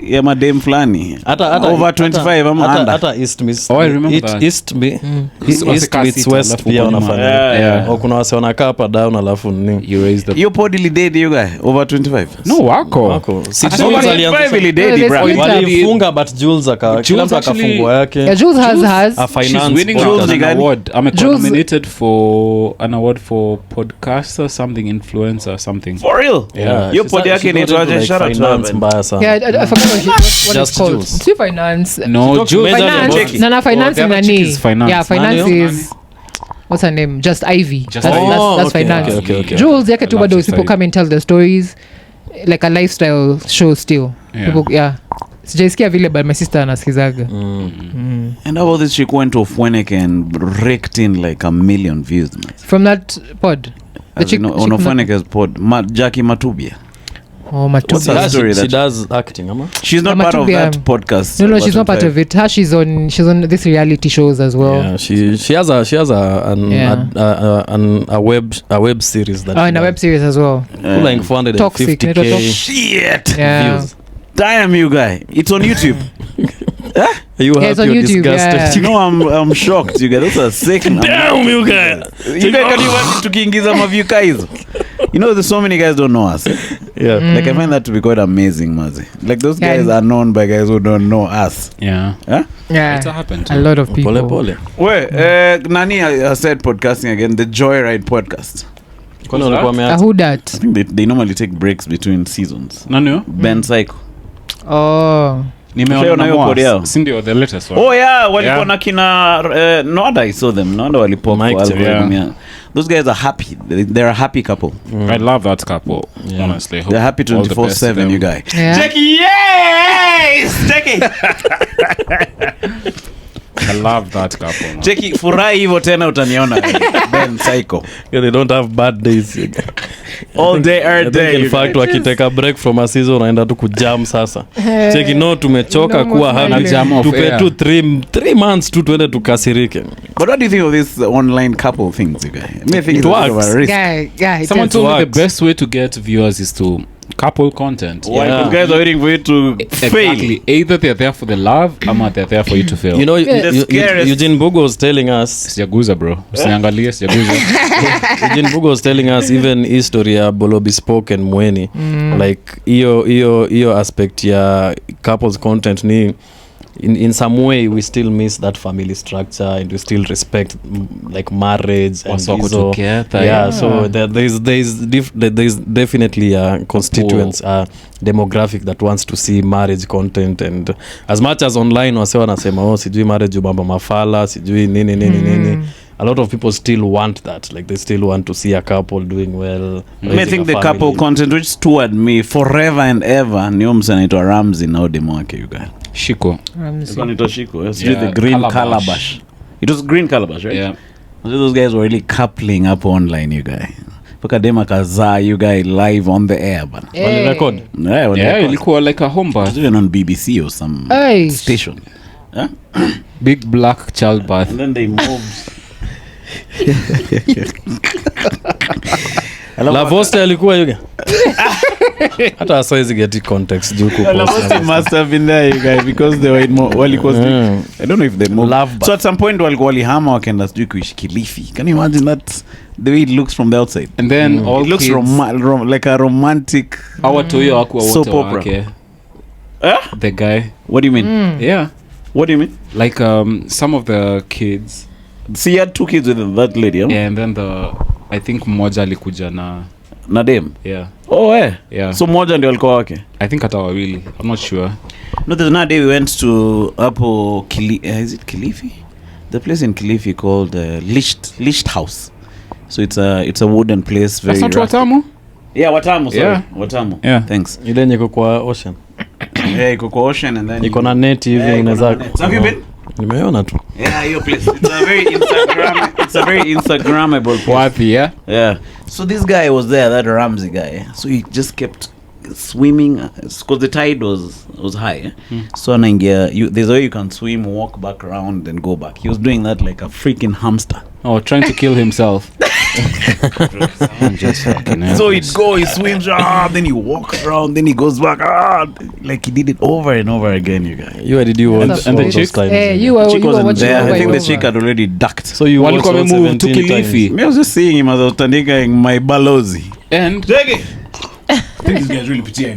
Ya madem fulani over 25 ama under hata East Miss. Oh, I remember that. East meets West pia wanafanya. Au kuna wase wanakaa hapa down alafu nini you raise the you podily date you guy over 25. No wako Jules alianza date bro walifunga but Jules kila mtu akafungwa yake. Yeah, Jules has a finance. She's winning an award. I'm nominated for an award for podcaster something influencer something. For real? Yeah. Yo pod yake ni toaje shout out mbaya sana. Yeah, I forgot what it's called. Jules. Si finance. No, Jules. Finance. Finance is finance. Yeah, finance is what's her name? Just Ivy. That's finance. Okay. Jules yake tu bado people come and tell the stories like a lifestyle show still. Yeah. People sijaisikia vile but my sister anasikizaga. And how about this chick went off Weneke and raked in like 1 million views man. From that pod. The chick on Weneke's pod Jackie Matubia. Oh, Matubia. She does acting, ama? She's not part of that podcast. No, she's not part of it. She's on this reality shows as well. Yeah, she has a web series that. Oh, in a web series as well. Like 450K. Shit. Yeah. Views. Damn you guy. It's on YouTube. You it's on YouTube, disgusted. No, I'm shocked. You guys, those are sick. Damn you guys. You guys can even tukiingiza maview guys. You know, there's so many guys don't know us. Yeah. Like I find that to be quite amazing, Mazi. Like those guys are known by guys who don't know us. Yeah. Huh? Yeah. It's happened. A lot of people. Pole. Wait, Nani has said podcasting again, the Joyride podcast. Who that? I think they normally take breaks between seasons. Nani? Ben Psycho. Oh. Nimeona hiyo Korea. Sindio the latest one. Oh yeah, walikuwa na kina Noda I saw them. Noda walipoa algorithm. Yeah. Those guys are happy. They're a happy couple. I love that couple. Yeah. Honestly. They're happy 24/7 you guys. Yeah. Jackie, yes! Jackie. I love that couple. Jackie, furahi hivyo tena utaniona. Ben Psycho. Yeah, they don't have bad days. All day every day. In fact wakiteka break from a season wanaenda tu kujam sasa. Cheki no tumechoka kuwa happy. Tupe tu 3 months tu tuende tukasirike. But what do you think of this online couple things you guys? I think it works. Yeah, someone told me the best way to get viewers is to couple content. Why you guys are waiting for you to exactly. fail? Either they're there for the love or they're there for you to fail. You know, Eugene Bugo was telling us. Sijaguza bro. Usiangalie sijaguza. Eugene Bugo was telling us even history ya Bolobi Spoke and Mweni. Like iyo aspect ya couples content ni in some way we still miss that family structure and we still respect like marriage and so so there's definitely a constituents demographic that wants to see marriage content, and as much as online wase wanasema sijui marriage ubamba mafala sijui nini a lot of people still want that, like they still want to see a couple doing well. I think the couple content which steward me forever and ever ni msa anaitwa Ramsey na demo wake you guys. Shiko. Anaitwa Shiko. Yes, the green calabash. It was green calabash, right? Yeah. Those guys were really coupling up online, you guy. Paka dema kazaa, you guy live on the air, bana. Wali record? Yeah, ilikuwa like a home birth. Even on BBC or some station. Yeah? Big black childbirth. And then they moved. Lavosta alikuwa yuga. Hata asaizi get context juu ku. Lavosta must have been there, you guys, because they were in I don't know if they moved. So at some point walihama wakaenda sijui kuishi Kilifi. Can you imagine that? The way it looks from the outside. And then all it looks like a romantic soap opera. Okay. The guy. What do you mean? Yeah. What do you mean? Like some of the kids. So you had 2 kids with that lady, huh? Yeah, and then I think mmoja alikuja na dem. Yeah. Oh, yeah. So mmoja ndio alikuwa wake. I think hata wawili. I'm not sure. No, there's another day we went to hapo is it Kilifi? The place in Kilifi called Licht House. So it's a wooden place, very. That's not Watamu? Yeah, Watamu, sorry. Yeah. Watamu. Yeah. Thanks. Ile nyiko kwa ocean. Yeah, iko kwa ocean and then iko na net hivi unaweza. Have you been? Nimeona tu. Yeah, your place. It's a very Instagrammable place. Wapi, yeah? Yeah. So this guy was there, that Ramsey guy. So he just kept swimming because the tide was high. So there's a way you can swim, walk back around and go back. He was doing that like a freaking hamster. Oh, trying to kill himself. Just fucking so he swims, then he walks around, then he goes back, like he did it over and over again, you guys. Did you watch and the chick? You were wasn't there. I think over. the chick had already ducked. So you watched all 17 to Kilifi. I was just seeing him as I was standing my balozi. And I think this guy's really pretty.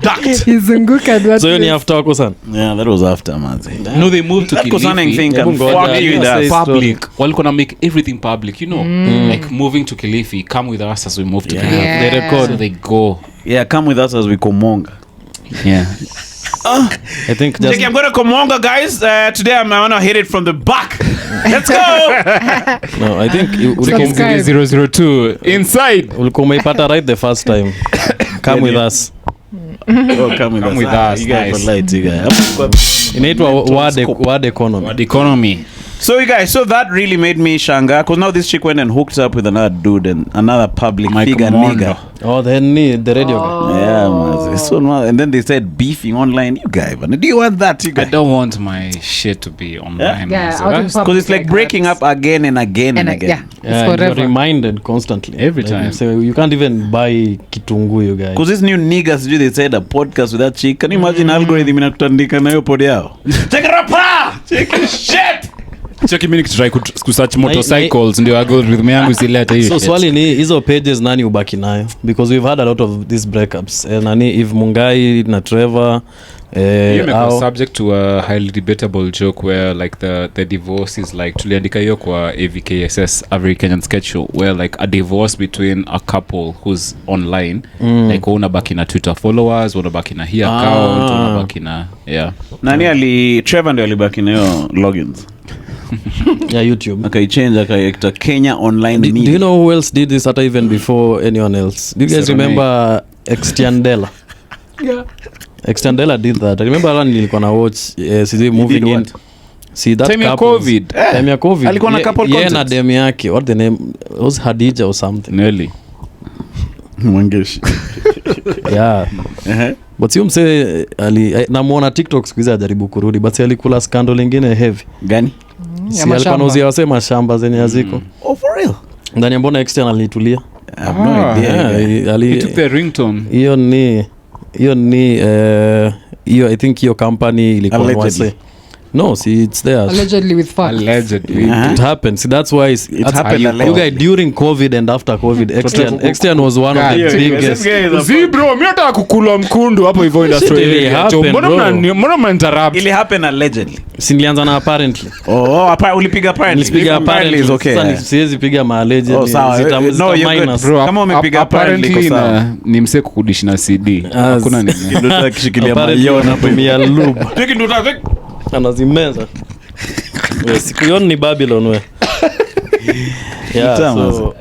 Ducked. Izunguka. So you after wako sana? Yeah, that was after, man. No, they moved to that Kilifi. Thing can fuck you in the public. Well, gonna make everything public, you know. Like moving to Kilifi, come with us as we move to Kilifi. Yeah. They record. So they go. Yeah, come with us as we Komonga. Yeah. I think just Jackie, I'm going to Komonga, guys. Today I'm going to hit it from the back. Let's go. no, I think Subscribe. 002 inside. ulikuwa umeipata right the first time. Come with us. Oh, come with us. You guys guys. are light, you guys. Inaitwa word economy. What economy? So you guys, that really made me shanga because now this chick went and hooked up with another dude and another public figure nigga. Oh, the radio guy. Yeah, man. So now, and then they said beefing online. You guys, man, do you want that? You I guys? don't want my shit to be online. Yeah, So out in that's public. Because it's like breaking up again and again and again. Yeah, it's Yeah, you're forever. reminded constantly Every time. So you can't even buy kitungu, you guys. Because these new niggas do, they said a podcast with that chick. Can you imagine algorithm inakutandika na hiyo pod yao? Check it up, check this shit. Check mimi nikitry kusearch motorcycles ndio algorithm yangu isileta hiyo. So swali ni hizo pages nani ubaki nayo, because we've had a lot of these breakups. Nani Eve Mungai na Trevor you make a subject to a highly debatable joke where like the divorce is like tuliandika hiyo kwa AVKSS Every Kenyan Sketch Show where like a divorce between a couple who's online like unabaki na Twitter followers, unabaki na hii account, unabaki na nani Trevor ndio alibaki na hiyo logins. Yeah, YouTube. Change akaita Kenya Online Media. Do you know who else did this at even before anyone else? Do you guys remember Extiandela? Yeah. Extiandela did that. I remember when nilikuwa na watch moving in. See that time ya COVID. Alikuwa na couple content. Na dem yake. What the name was Hadija or something. Nelly. Mwangeshi. Yeah. But you mse namuona TikTok siku hizi ajaribu kurudi but alikula scandal nyingine heavy. Gani? Si alikuwa anauzia wasema shamba zenye haziko. Oh, for real? Ndani mbona external alitulia? I have no idea. He took the ringtone. Hiyo ni I think hiyo company ilikuwa wase. No, see, it's there. Allegedly with facts. Allegedly. It happened. See, that's why it happened. You guys during COVID and after COVID, Extian was one of the biggest. Bro, mimi nataka kukula mkundu hapo hivyo industry. Mbona mnainterrupt? It happened allegedly. Si nilianza na apparently. Ulipiga apparently. Nilipiga apparently is okay. Sasa siwezi piga ma allegedly. No, minus. Bro, kama umepiga apparently na ni mse kukudishi na CD. Hakuna nini. Ndio kishikilia mayo na tumia lube. Take ndio Anazimeza. Siku yon ni Babylon we. Yeah, so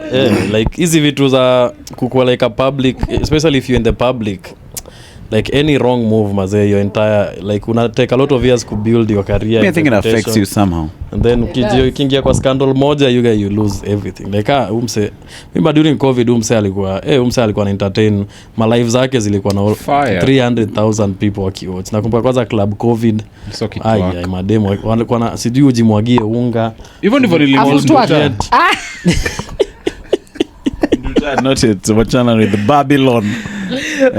like hizi vitu za kukua like a public, especially if you're in the public, like any wrong move maze your entire like una take a lot of years to build your career. I think it affects you somehow, and then ukiingia kwa scandal moja you lose everything. Like remember during COVID umse alikuwa na entertain my life zake zilikuwa na 300,000 people wakiwatch. Nakumbuka kwanza club COVID ai mademo walikuwa na sijui ujimwagie unga even if nilimuona not it wachana with the Babylon.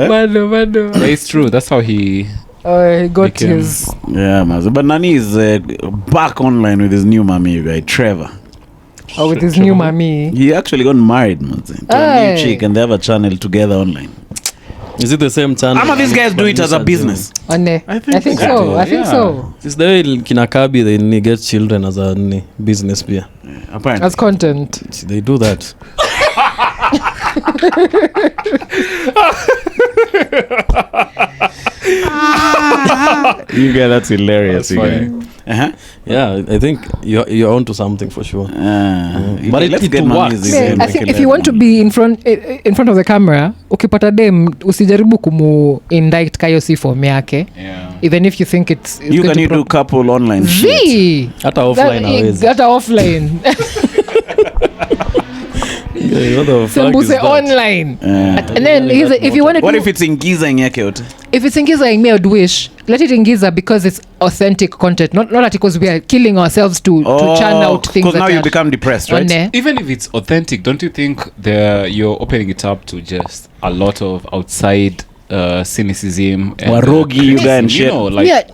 Bado it's true, that's how he got his but Nani is back online with his new mommy, you guys, Trevor. With his new mommy. He actually got married, man, to a new chick, and they have a channel together online. Is it the same channel? Some of these guys do it as a business. I think so. I think so. It's the way kinakabi they get children as a business beer. Apparently. As content. They do that. You guys, that's hilarious. That's funny. Yeah, I think you're onto something for sure. But let's it get works. I think if you want to be in front of the camera, ukipata dem usijaribu kumu indict kayo si form yake. Even if you think it's you can do couple online. Hata offline hawezi. Hata offline. Sembuse online. And then if you want to what if it's ingiza yake yote? If it's ingiza, me I'd wish let it ingiza because it's authentic content, not that because we are killing ourselves to churn out things. Because now you become depressed, right? Even if it's authentic, don't you think you're opening it up to just a lot of outside cynicism and warogi you guys and shit?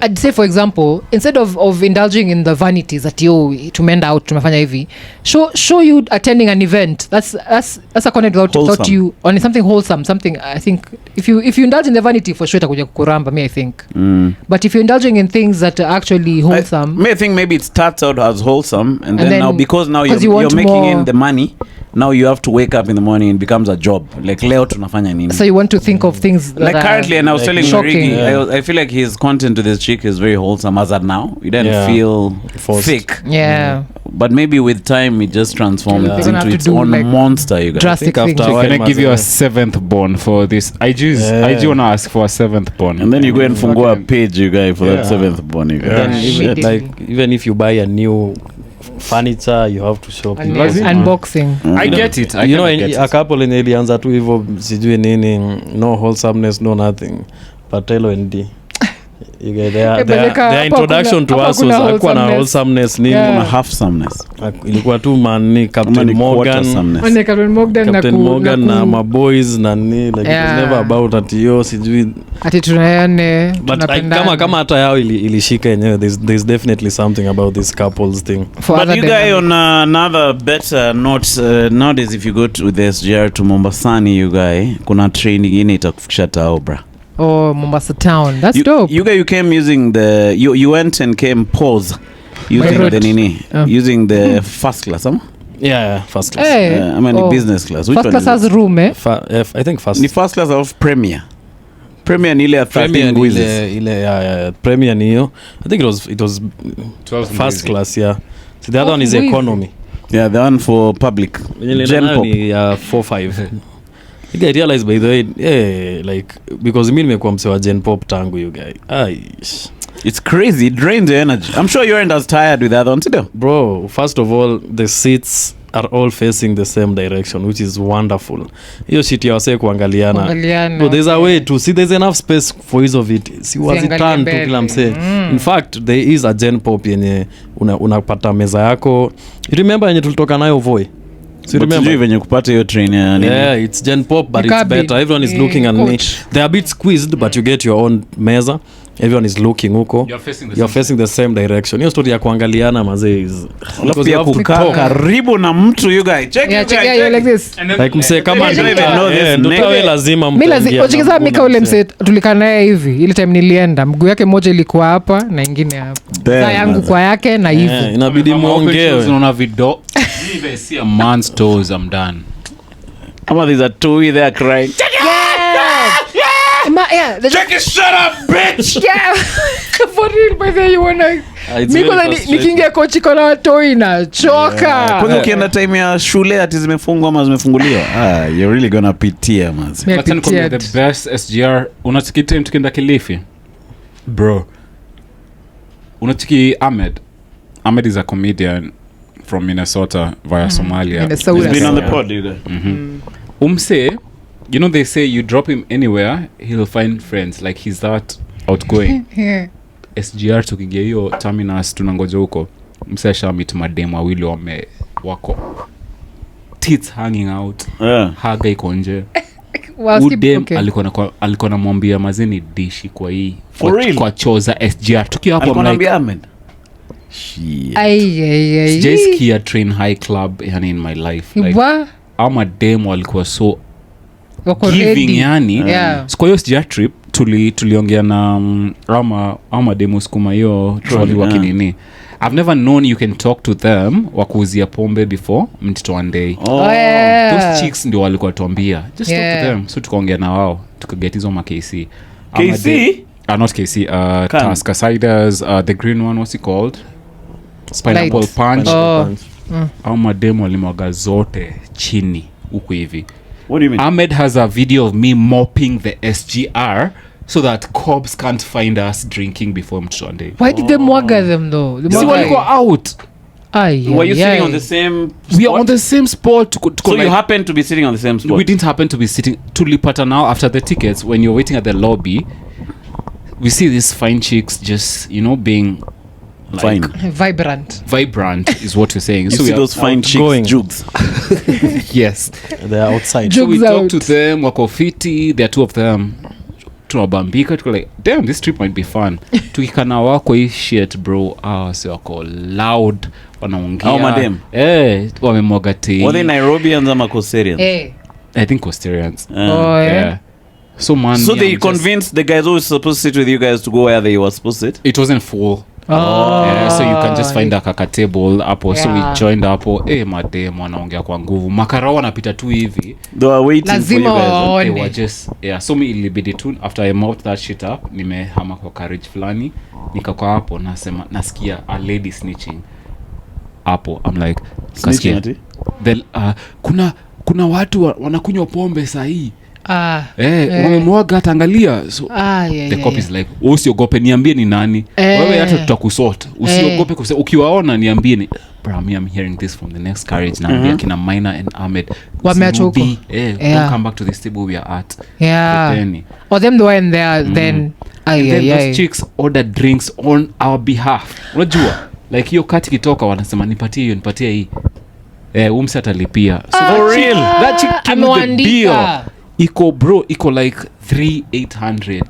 I'd say for example, instead of indulging in the vanities that tumeenda out tumefanya hivi, show you attending an event that's a content without you on something wholesome, something. I think if you indulge in the vanity, for sure itakuja kukuramba, me I think. But if you're indulging in things that are actually wholesome, I think maybe it starts out as wholesome and then now because now you're making more, in the money, now you have to wake up in the morning, it becomes a job. Like leo tunafanya nini? So you want to think of things that like currently, and I was telling shocking. I feel like his content to this chick is very wholesome as of now. You didn't feel thick. But maybe with time it just transforms into its own monster, you guys. Drastic things. Can I give you a 7th born for this? IG wanna ask for a 7th born. And then you go and fungua a page, you guys, for that 7th born, you guys. Even if you buy a new furniture, you have to shop unboxing. I get it. You know, a couple in ilianza tu hivyo sijui nini, no wholesomeness, no nothing, Patelo and D. You get their introduction to us was hakuwa na wholesomeness nini, na halfsomeness. Ilikuwa tu man Captain Morgan na my boys na nini, like it was never about ati sijui ati tunayane tunapendana. Kama hata yao ilishika yenyewe, there's definitely something about this couples thing. But you guys, on another better note, nowadays if you go to the SGR to Mombasani, you guys, kuna train ingine itakufikisha tao bra. Mombasa town. That's dope. You guys, you came using you went and came pause using the nini, using the first class, huh? Yeah, first class. I mean business class. Which first class has room, eh? I think first. The first class of Premier ni ile 13 Ngwizis. Ile Premier ni hiyo. I think it was 12 first class, yeah. So the other one is economy. Yeah, the one for public. Gen pop. 4-5. I realize by the way, like because mimi nimekuwa mse wa Gen pop tangu you guy. It's crazy, it drains the energy. I'm sure you aren't as tired with the other one today. Bro, first of all, the seats are all facing the same direction, which is wonderful. Hiyo shit ya wase kuangaliana. No, there's a way to see, there's enough space for ease of it. Si wazitan tu kila mse. In fact, there is a Gen pop yenye unapata meza yako. You remember yenye tulitoka nayo Voi? So remember when you kupata your train it's Gen pop but it's better. Everyone is looking at me. They're a bit squeezed but you get your own meza. Everyone is looking huko. You're facing the same direction. Hiyo story ya kuangaliana mazee is because you have to kukaa karibu na mtu you guys. Check you like this. Like mse kama ndio lazima mimi ochikiza mika ule mse tulikana naye hivi ile time nilienda mguu yake moja ilikuwa hapa na nyingine hapa. Saa yangu kwa yake na hivi. Inabidi muongee. Unaona video. If I see a man's toes, I'm done. Ama there's a two there crying. Check it, shut up, bitch. Yeah. For real, by the way, you wanna nikiingia kochi kona watoi na choka. Kwanza ukienda time ya shule ati zimefungwa ama zimefunguliwa, you're really gonna pitia mazi. The best SGR unatiki time tukienda Kilifi bro, unatiki Ahmed is a comedian from Minnesota via Somalia. He's been on the pod, you guys. Umse, you know they say you drop him anywhere he'll find friends, like he's that outgoing. SGR tukiingia hiyo terminus tunangoja huko, mse ashamit madem wawili wako tits hanging out, haga iko nje. Udem alikuwa namwambia mazeni dishi kwa hii kwa choza SGR tukiwa hapo like sijaisikia train high club yani in my life like ama demo walikuwa so giving yani. Kwa hiyo SGR trip tuliongea na ama demo skuma hiyo trolley wakinini. I've never known you can talk to them wakuuzia pombe before mtito one day. Those chicks ndio walikuwa tuambia just talk to them, so tukaongea na wao tukaget hizo ma KC not KC Tusker ciders, the green one, what's it called, pineapple punch. Au mademo walimwaga zote chini huko hivi. What do you mean? Ahmed has a video of me mopping the SGR so that cops can't find us drinking before Mtonde. Why did they mwaga them though? So we go out. Were you sitting on the same spot? We are on the same spot. So you happen to be sitting on the same spot? We didn't happen to be sitting. Tulipata now after the tickets, when you're waiting at the lobby, we see these fine chicks just, being like vibrant is what you're saying. You so see those fine chicks jugs. Yes, they're outside. So we talk to them, wako fiti, there are two of them. Tunabambika, tuko like, damn, this trip might be fun. Tukikana wako hii shit bro, so wako loud, wanaongea. Oh madam. Wamemwaga tea. Were they Nairobians ama Coastarians? I think Coastarians. Yeah. So they convinced the guys who were supposed to sit with you guys to go where they were supposed to sit? It wasn't full. So you can just find a kaka table hapo. So we joined hapo. Madem wanaongea kwa nguvu. Makarao wanapita tu hivi. They were waiting for you guys. They were just so me ilibidi tu after I mopped that shit up, nimehama kwa carriage fulani, nikakaa hapo nasikia a lady snitching hapo. I'm like, kasikia kuna watu wanakunywa pombe sahi. Wamemwaga tangalia. So the cop is like, usiogope, niambie ni nani. Wewe hata tutakusort. Usiogope kusema, ukiwaona niambie ni bro, I'm hearing this from the next carriage. Naambia kina Maina and Ahmed wameachoko. Don't come back to this table we are at. Or them the one there then those chicks order drinks on our behalf. Unajua like hiyo kati kitoka wanasema nipatie hii. Umse atalipia. So for real that chick came with the beer. Iko like 3,800.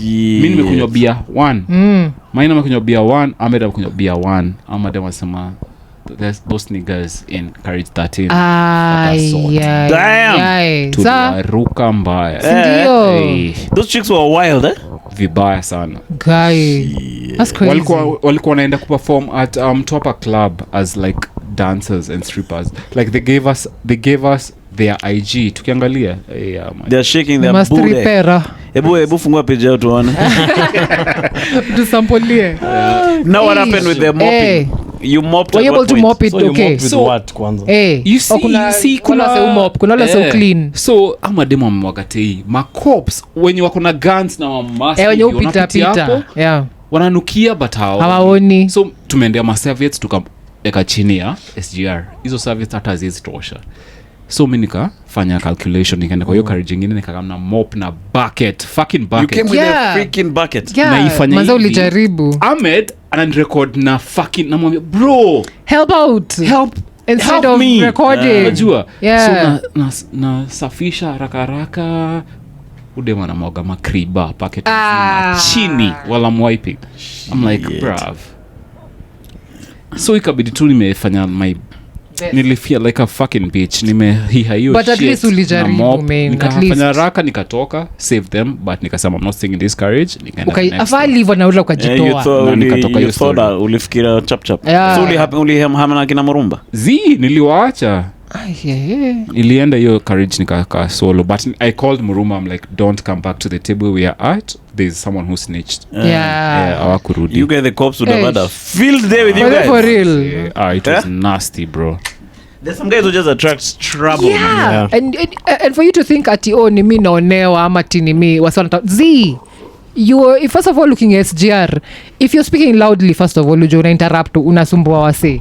Mimi nimekunywa beer 1. Maina amekunywa beer 1, Ahmed amekunywa beer 1. Ahmed anasema there's those niggas in carriage 13. Damn. Tuliruka mbaya. Those chicks were wild, vibaya sana. Guy. That's crazy. Walikuwa wanaenda kuperform at Mtwapa Club as like dancers and strippers. Like they gave us their IG. Tukiangalia they're shaking their booty. Ebu fungua page yao tuone. Tusampolie. Now what happened with the mopping? You mopped. Were you able to mop it? So you mopped with what kwanza? You see kuna mop, kuna so clean. So ama demo amwakatei ma cops wenye wako na guns na mask wenye upita. Wananukia but hawaoni. So tumeendea ma serviettes tukaweka chini ya SGR. Hizo serviettes hata hazitosha. So mimi nikafanya calculation, nikaenda kwa hiyo carriage nyingine nikakamna mop na bucket, fucking bucket. You came with a freaking bucket. Naifanya manza ulijaribu. Ahmed anarecord na fucking namwambia bro help instead of me. Recording. Unajua? So na safisha haraka udema na mwaga makriba bucket chini while I'm wiping. I'm like bruv. So ikabidi tu nimefanya my nilifeel like a fucking bitch. Nimehiha hiyo shit. But at least ulijaribu, man. Nikafanya haraka nikatoka, save them, but nikasema I'm not staying in this carriage. Afali hivyo na ula ukajitoa. Nikatoka hiyo story. Ulifikira chap. So ulihamana kina Murumba? Niliwaacha. Ilienda hiyo carriage nikakaa solo, but I called Murumba. I'm like, don't come back to the table we are at. there's someone who snitched. Yeah. You guys, the cops would have had a field day with you guys. For real. It was nasty, bro. There's some guys who just attract trouble. Yeah. And for you to think ati ni mi naonewa ama ati ni mi wasanta you're first of all looking at SGR. If you're speaking loudly, first of all, una interrupt, unasumbua wase.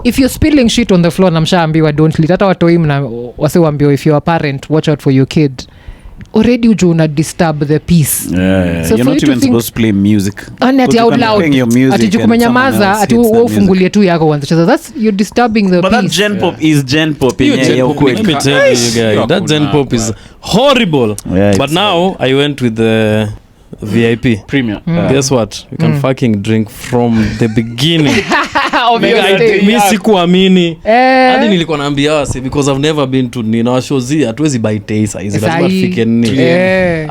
If you're spilling shit on the floor, namshaambiwa don't lit. Hata watoi mna wase waambiwa, if you're a parent, watch out for your kid. Already uju una disturb the peace. Yeah. So you're not even supposed to play music. Ati out loud. Ati jukumenyamaza, ati ufungulie tu yako wanza. That's you're disturbing the but peace. But that gen pop is gen pop. Let me tell you guys, that gen pop is horrible. Yeah, but now I went with the VIP premium. Guess what? You can fucking drink from the beginning. Mi sikuamini hadi nilikuwa naambia wase because I've never been to nina shows hatuwezi buy taste hizi lazima tufike nini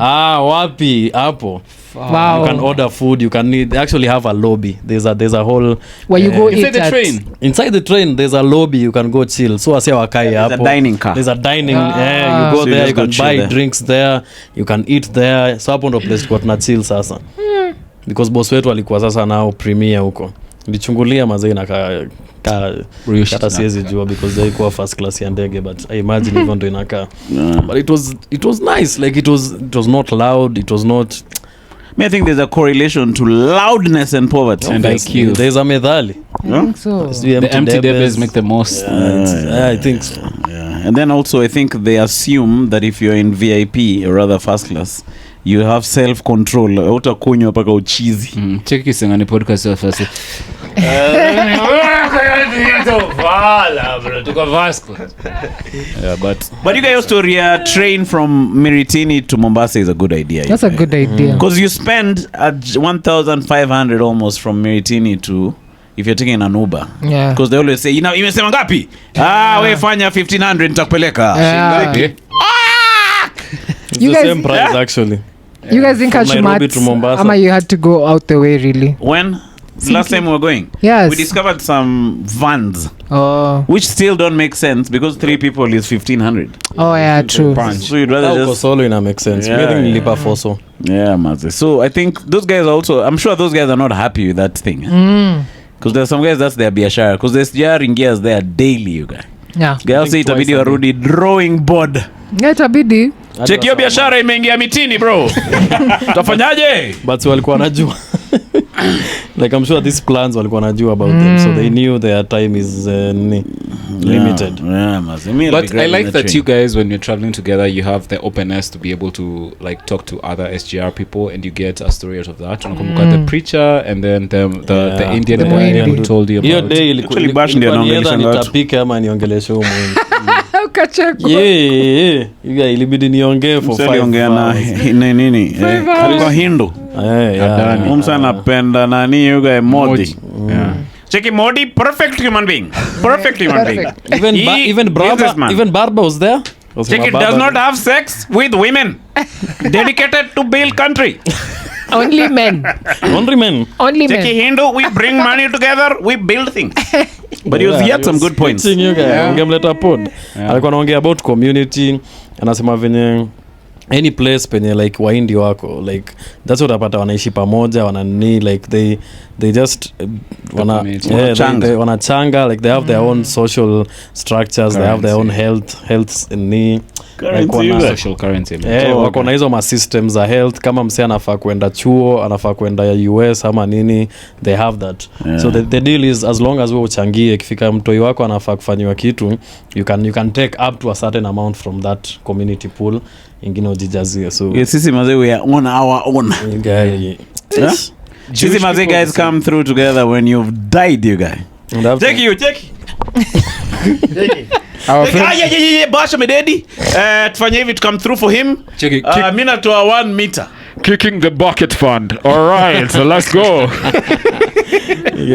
wapi hapo. Wow. You can order food. You can actually have a lobby. There's a whole where you go inside the train. Inside the train there's a lobby you can go chill. So wase wakai hapo. There's a dining car. There's a dining. You go so there. You can buy there. Drinks there. You can eat there. So hapo ndo place kwa tuna chill sasa. Because boss wetu alikuwa sasa nao premier huko. Nilichungulia mazee na kata siwezi jua because they kwa first class ya ndege but I imagine even ndo inakaa. But it was nice. Like it was not loud. It was not. I think there's a correlation to loudness and poverty and IQ. There's a methali. I think so. The empty debes make the most. I think so. Yeah. And then also I think they assume that if you're in VIP or rather first class, you have self-control. Utakunywa paka uchizi. Check kisengani podcast ya first. Yeah, but you guys story train from Miritini to Mombasa is a good idea. That's a good idea. Because you spend 1,500 almost from Miritini to if you're taking an Uber. Yeah. Because they always say, imesema ngapi? We fanya 1,500 nitakupeleka. It's the same price actually. You guys think Ama you had to go out the way really? When? Last time we were going, yes, we discovered some vans, which still don't make sense because 3 people is 1,500. Oh yeah, true. So you'd rather just solo ina make sense. Yeah, nilipa foso. Yeah, maze. So I think those guys also. I'm sure those guys are not happy with that thing. Because there's some guys that's their biashara. Because there's JR gears there daily, you guys. Yeah. Guys say itabidi warudi drawing board. Yeah, itabidi. Check your biashara imeingia mitini, bro. Utafanyaje? But walikuwa wanajua. Like I'm sure these plans walikuwa wanajua about them, so they knew their time is limited. Yeah, but I like that you guys, when you're traveling together, you have the openness to be able to like talk to other SGR people, and you get a story out of that. Unakumbuka the preacher, and then the Indian boy who told you about. Hiyo day ilikuwa nitapika ama niongeleshe huko mwini. Ukachekwa. Yeah. Yuga ilibidi niongee for 5 hours. Nini? Alikuwa Hindu. Umsa napenda nani yuga Modi. Check Modi, perfect human being. Perfect human being. Even Barba was there. Check it does not have sex with women. Dedicated to build country. Only men. Check Hindu, we bring money together, we build things. But he had some good points. Ungemleta pod. Alikuwa anaongea about community, anasema venye any place penye like waindi wako like that's what apata wanaishi pamoja wanani like they just wanachanga like they have their own social structures, currency. They have their own health ni social currency. Wako na hizo ma systems za health kama mse anafaa kwenda chuo anafaa kwenda ya US ama nini they have that. So the deal is as long as wewe uchangie ikifika mtoi wako anafaa kufanywa kitu you can take up to a certain amount from that community pool ingine ujijazie. So sisi mazee we are on our own. Sisi mazee guys come through together when you've died you guys. Check you. Basha mededi tufanye hivi to come through for him. Mimi natoa 1 meter kicking the bucket fund. All right, so let's go.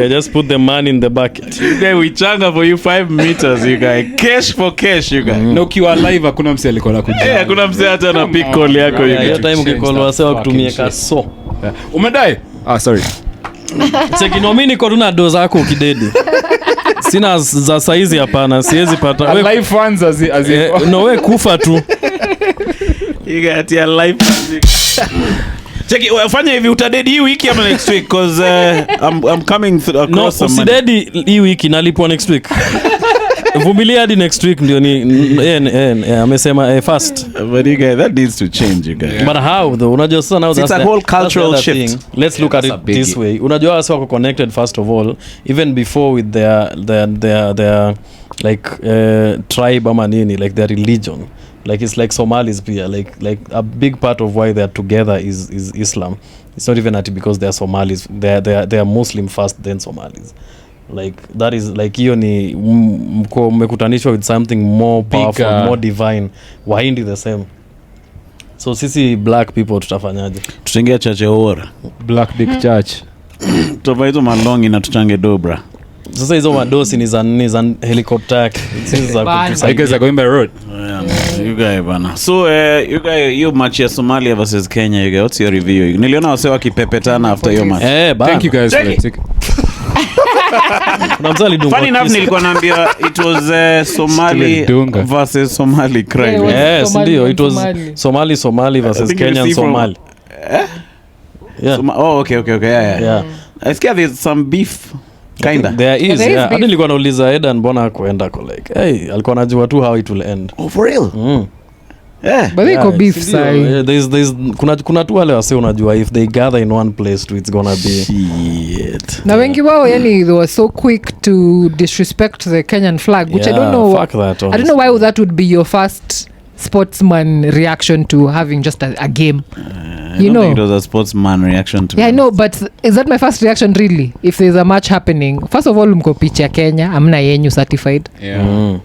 Just put the money in the bucket. We changa for you 5 meters you guys. Cash for cash you guys. No kiwa live hakuna mse alikuwa anakuja. Hakuna mse hata na pick call yako you guys. Hiyo time ukicall wasewa kutumia kaso. Umedai? Sorry. Chekinomini kwa tuna doza zako ukidedi. Sina za saizi hapana, siwezi pata. Live funds no we kufa tu. You got your life. Check it, fanya hivi utadedi hii wiki ama next week cause I'm coming across some money. Usidedi hii wiki nalipwa next week. Vumilia hadi next week ndio ni amesema fast. But you guys, that needs to change, you guys. But how though? Unajua sasa now it's a whole cultural shift. Let's look at it this way. Unajua wasa wako connected first of all, even before with their like tribe ama nini, like their religion. Like it's like Somalis pia, like a big part of why they are together is Islam. It's not even that because they are Somalis. They are Muslim first, then Somalis. Like that is like hiyo ni mmekutanishwa with something more powerful, more divine. Wahindi the same. So sisi black people tutafanyaje? Tutengea church ora. Black big church. Tuvaito malongi na tuchange dobra. Sasa hizo madosi ni za helicopter. Sisi za kutusaidia. You guys are going by road. You guys bana. So you match ya Somalia versus Kenya, you guys, what's your review? Niliona wase wakipepetana after your match. Thank you guys for the ticket. Funny enough nilikuwa naambia it was Somali versus Somali crime. Yes, ndio it was Somali versus Kenyan Somali. Yeah. Okay. Yeah. I scared there's some beef. Kinda. There is. Hadi nilikuwa nauliza Eda mbona kuenda ko like, hey, alikuwa anajua tu how it will end. Oh, for real? Yeah. But they go beef side. There's kuna tu wale wase unajua if they gather in one place to it's gonna be shit. Na wengi wao yani they were so quick to disrespect the Kenyan flag, which I don't know. Fuck that, I don't know why that would be your first sportsman reaction to having just a game. I don't think it was a sportsman reaction to. Yeah, I know, but is that my first reaction really? If there's a match happening, first of all, mko picha Kenya, amna yenyu certified. Yeah.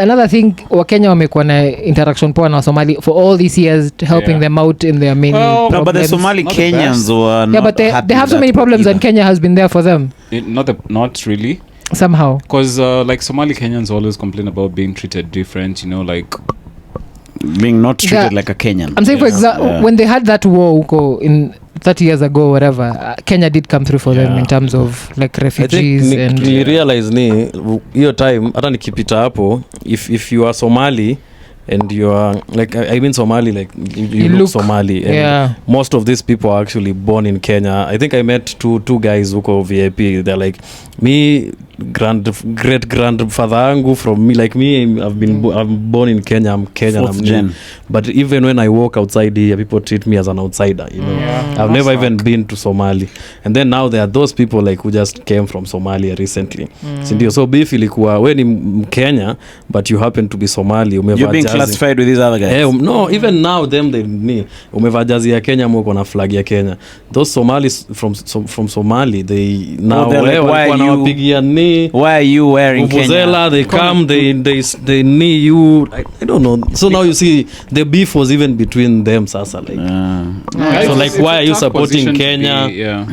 Another thing, Wakenya wamekuwa na interaction poa na Somali for all these years, helping them out in their many problems. No, but the Somali Kenyans were not. Yeah, but they have so many problems either. And Kenya has been there for them. Not really. Somehow. Because like Somali Kenyans always complain about being treated different, you know, like being not treated like a Kenyan. I'm saying for example, when they had that war in 30 years ago, whatever, Kenya did come through for them in terms of like refugees. I think realize ni hiyo time hata nikipita hapo if you are Somali and you are like I mean Somali, like you look Somali, and most of these people are actually born in Kenya. I think I met two guys who VIP. They're like me, great grandfather angu from me, like me, I'm born in Kenya, I'm Kenyan, I'm new. But even when I walk outside here, people treat me as an outsider, you know. I've never even been to Somali, and then now there are those people like who just came from Somalia recently. Sindio, so beef ilikuwa we ni Kenya but you happen to be Somali, you're being classified with these other guys. No, even now them they ni umevaa jazi ya Kenya, mko na flag ya Kenya. Those Somalis from Somali, they now why are you wearing Kenya? They come, they knee you. I don't know. So now you see the beef was even between them, sasa like. So like, why are you supporting Kenya?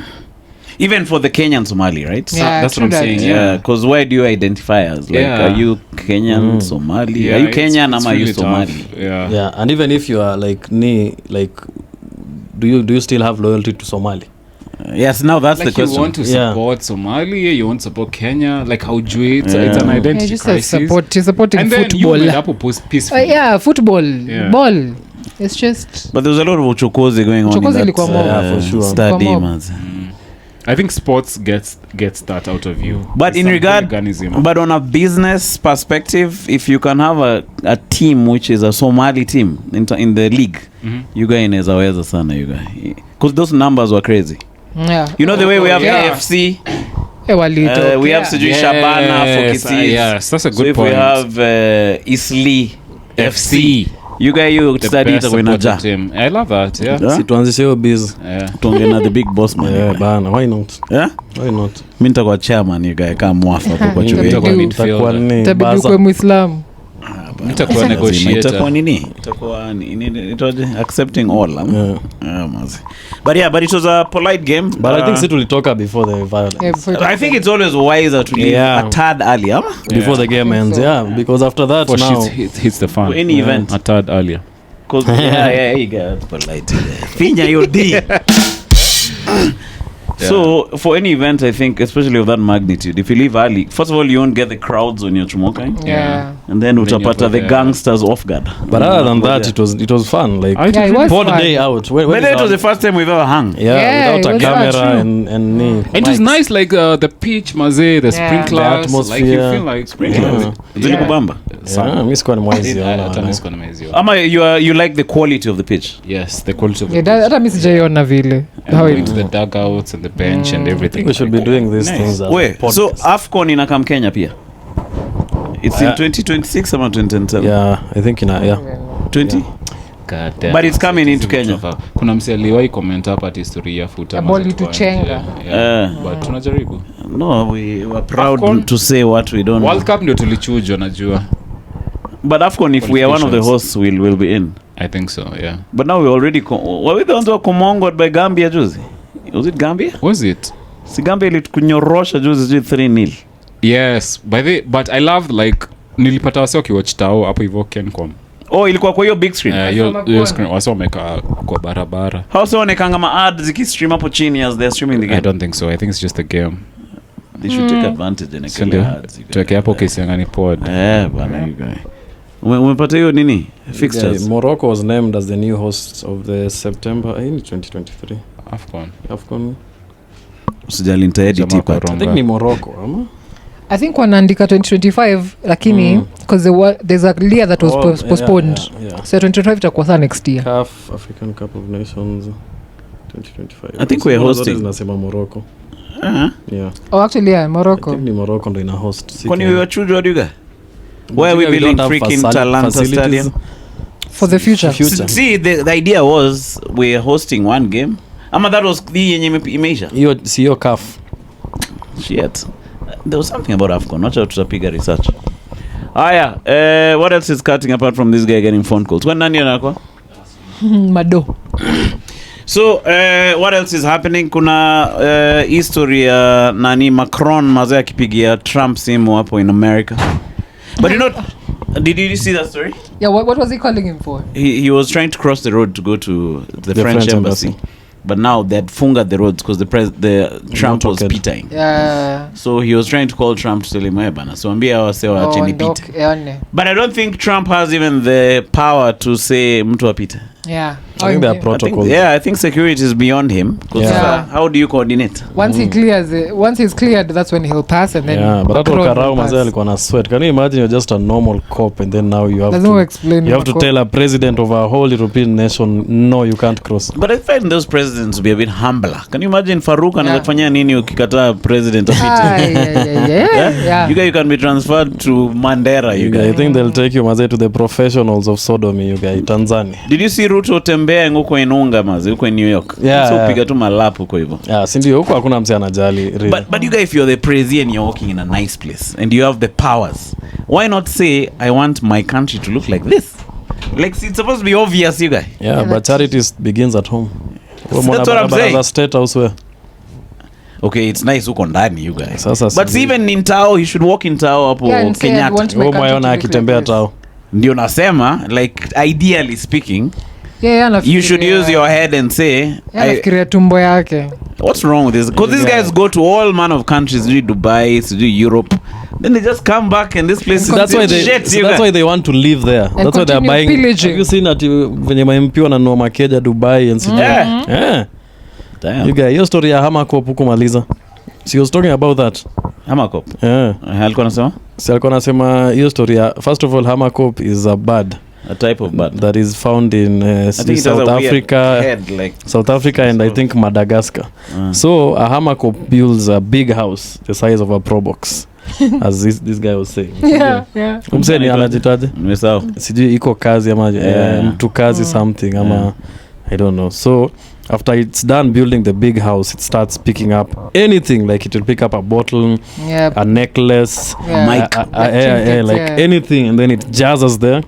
Even for the Kenyan Somali, right? Yeah, that's what I'm saying. Yeah, because where do you identify as? Like, are you Kenyan, Somali? Are you Kenyan or are you Somali? Yeah, and even if you are like do you still have loyalty to Somali? Yes, now that's like the question. You want to support Somalia, you want to support Kenya, like how do it's an identity crisis. You're supporting and then football. You end up peacefully. Football, ball. It's just. But there's a lot of uchokozi going on in that for sure. stadium. I think sports gets that out of you. But in regard, but on a business perspective, if you can have a team which is a Somali team in the league, you guys inaweza sana, you guys, because those numbers were crazy. Yeah. You know the way we have AFC, we have Sijui Shabana for Kisii. Yes, that's a good so if point. we have Isli FC, you guys study it team. I love that. Yeah. Si tuanzishe hiyo biz. Tuongee na the big boss man. Yeah, bana, why not? Yeah? Why not? Mimi nitakuwa chairman, you guys kama mwafa hapo kwa chuo. Itakuwa tabidi kwa Muislamu. Itakuwa negotiator. Itakuwa nini? Itakuwa itoje accepting all. Mazi. But it was a polite game. But I think it will talk before the violence. I think it's always wiser to leave a tad earlier before the game ends. Because after that for now it hits the fan. Any event a tad earlier. Cause you got polite. Finya your D. So for any event, I think, especially of that magnitude, if you leave early, first of all, you won't get the crowds when you're chumoking. And then utapata the gangsters off guard. But other than that, it was fun. Like it was for the fun. day out. But it was the first time we've ever hung. Without a camera and and it was nice, like the pitch, maze, the sprinklers, the atmosphere. like you feel like sprinklers. Zilikubamba. mi sikuwa ni mwezi Ama you like the quality of the pitch? Yes, the quality of the pitch. hata mi sijaiona vile Going to the dugouts and the bench and everything. We should be doing these things as Wait, podcast. so AFCON inakam Kenya pia? It's in 2026 or 2027? Yeah, I think 20? God damn. But it's coming into Kenya. Kuna msi aliwahi comment hapa ati historia ya futa Boli tuchenga. But tunajaribu. No, we were proud AFCON? to say what we don't World know. Cup ndio tulichujwa najua. But AFCON, if we are one of the hosts, we'll be in. I think so, yeah. But now we already were we the ones who were comongod by Gambia juzi? Was it Gambia? Was it? Si Gambia ilikunyorosha juzi 3-0. Yes, but I loved like nilipata wase wakiwatch tao hapo hivyo Kencom. Oh, ilikuwa kwa hiyo big screen. Hiyo screen wase wameka kwa barabara. How so onekanga ma ads zikistream hapo chini as they're streaming the game? I don't think so. I think it's just a game. They should take advantage and Sindio? Tuweke hapo kisiangani pod. Bana you guy. Umepata hiyo nini? Fixtures. Morocco was named as the new host of the September in 2023 AFCON. Usijali nitaedit I think ni Morocco ama? I think wanaandika 2025 lakini because there's a year that was postponed. So 2025 itakuwa saa next year. CAF African Cup of Nations 2025. I think we're hosting. Nasema Morocco. Yeah. Oh, actually yeah, Morocco. I think ni Morocco ndo ina host. Kwani wewe wachujwa duga? Why are we building freaking Talanta Stadium? For the future. See, the idea was we're hosting one game. Ama that was the yenye imeisha. Hiyo sio CAF. Shit. There was something about AFCON. Not sure tutapiga research. What else is cutting apart from this guy getting phone calls? When nani anakuwa? Mado. So, what else is happening? Kuna history ya nani Macron mazee akipigia Trump simu hapo in America. But you know, did you see that story? Yeah, what was he calling him for? He was trying to cross the road to go to the French embassy. But now they'd fungered the roads because the Trump was pitting. Yeah. So he was trying to call Trump to tell him, "Hey, bana, so ambia wase waache nipite." But I don't think Trump has even the power to say mtu apite. Yeah. I think there are protocols. I think security is beyond him. How do you coordinate? Once he's cleared, that's when he'll pass and then. Yeah, but that Karao mazee alikuwa na sweat. Can you imagine you're just a normal cop and then now you have to tell a president of a whole European nation, no, you can't cross. But I find those presidents to be a bit humbler. Can you imagine Farouk anafanya nini ukikataa president apite? Yeah. You guys can be transferred to Mandera. You guys. I think they'll take you mazee to the professionals of sodomy, you guys, Tanzania. Did you see Ruto tembea huko Inunga mazi huko New York? So piga tu malapu huko hivyo. Si ndio huko hakuna mse anajali really. But you guys, if you're the president and you're walking in a nice place and you have the powers, why not say I want my country to look like this? Like it's supposed to be obvious, you guys. But charity begins at home. That's what I'm saying. State house where. Okay, it's nice huko ndani you guys. Sasa but even in Tao, he should walk in Tao hapo Kenyatta. Umeona akitembea Tao. Ndio nasema like ideally speaking, you should use your head and say nafikiria tumbo yake. What's wrong with this? Because these guys go to all man of countries, Dubai, Europe, then they just come back and this place that's why they want to live there. And that's why they're buying pillaging. Have you seen that venye MP wananua makeja Dubai and Damn. You guys, your story ya Hamakop hukumaliza. She was talking about that. Hamakop? Alikuwa anasema hiyo story ya, first of all, Hamakop is a bird. A type of bird that is found in South Africa, South Africa, and I think Madagascar. So a Hamakop builds a big house the size of a Pro Box, as this guy was saying. Kumseni anajitaje? Nimesahau. Sijui iko kazi ama mtu kazi something ama I don't know. So after it's done building the big house, it starts picking up anything, like it will pick up a bottle, a necklace, mic, anything, and then it jazzes there.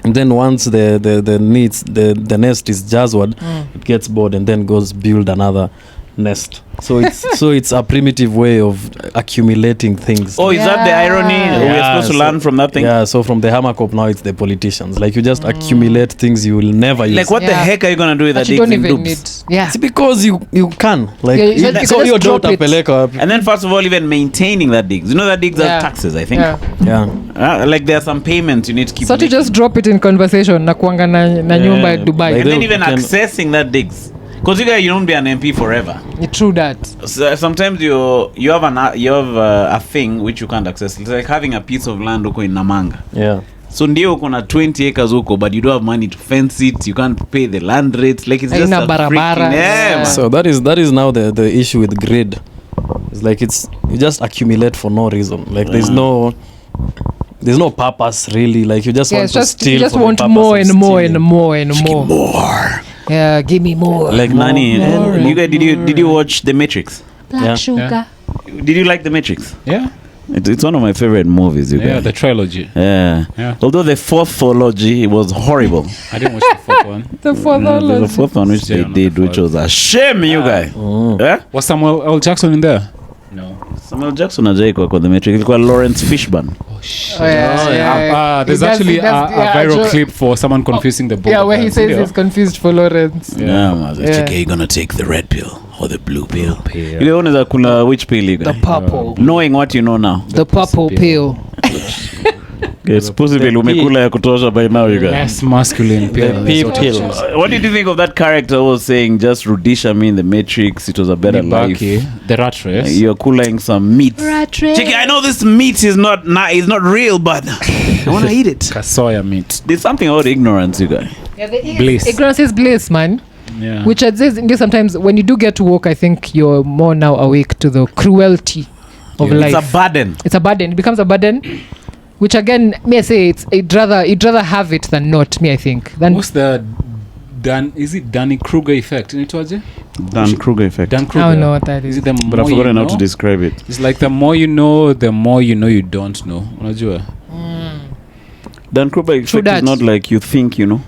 And then once the nest is jazzed, it gets bored and then goes build another nest. So it's a primitive way of accumulating things. Is that the irony? We're supposed to learn from that thing? Yeah, so from the hammercop now it's the politicians. Like you just accumulate things you will never use. Like what the heck are you going to do with that you digs don't and even doops? need. Yeah. It's because you can. Like you so your drop daughter it. peleka. And then first of all, even maintaining that digs. You know that digs have taxes, I think. Yeah. Like there are some payments you need to keep So to just drop it in conversation na kuanga na nyumba Dubai. And then even accessing that digs. Because you don't be an MP forever. True that. So sometimes you have a thing which you can't access. It's like having a piece of land uko in Namanga. Yeah. So ndio uko na 20 acres uko, but you don't have money to fence it. You can't pay the land rates. Like it's just a freaking So that is now the issue with grid. It's like you just accumulate for no reason. Like there's no purpose really. Like you just want to steal. You just want more and more and more and more. More. Yeah, give me more. Like Nani, you guys, did you watch The Matrix? Black Sugar. Did you like The Matrix? Yeah. It's one of my favorite movies. Yeah, the trilogy. Yeah. Although the fourth-ology was horrible. I didn't watch the fourth one. The fourth-ology. The fourth one which they did, which was a shame, you guys. Was Samuel L. Jackson in there? No. Samuel Jackson ajaikuwa kwa The Matrix. Ilikuwa Lawrence Fishburne. Oh shit. There's actually a viral clip for someone confusing the both. Yeah, where he says he's confused for Lawrence. Are you gonna take the red pill or the blue pill? Ile unaweza kula which pill you guys? The purple. Knowing what you know now. The purple pill. It's possible umekula ya kutosha by now, you guys. Less masculine pill. The pill. What did you think of that character who was saying just Rudisha me in the Matrix, it was a better life? The rat race. You're cooling some meat. Rat race. Chiki, I know this meat is not real, but I want to eat it. Kasoya meat. There's something about ignorance, you guys. Yeah, bliss. Ignorance is bliss, man. Yeah. Which I'd say sometimes when you do get to work, I think you're more now awake to the cruelty of life. It's a burden. It's a burden. It becomes a burden. Which again, me I say you'd rather have it than not. Me I think. What's the is it Danny Kruger effect? Dan Kruger effect. Dan Kruger. I don't know what that is. Is it the but I've forgotten how to describe it. It's like the more you know you don't know. Unajua? Dan Kruger effect is not like you think you know.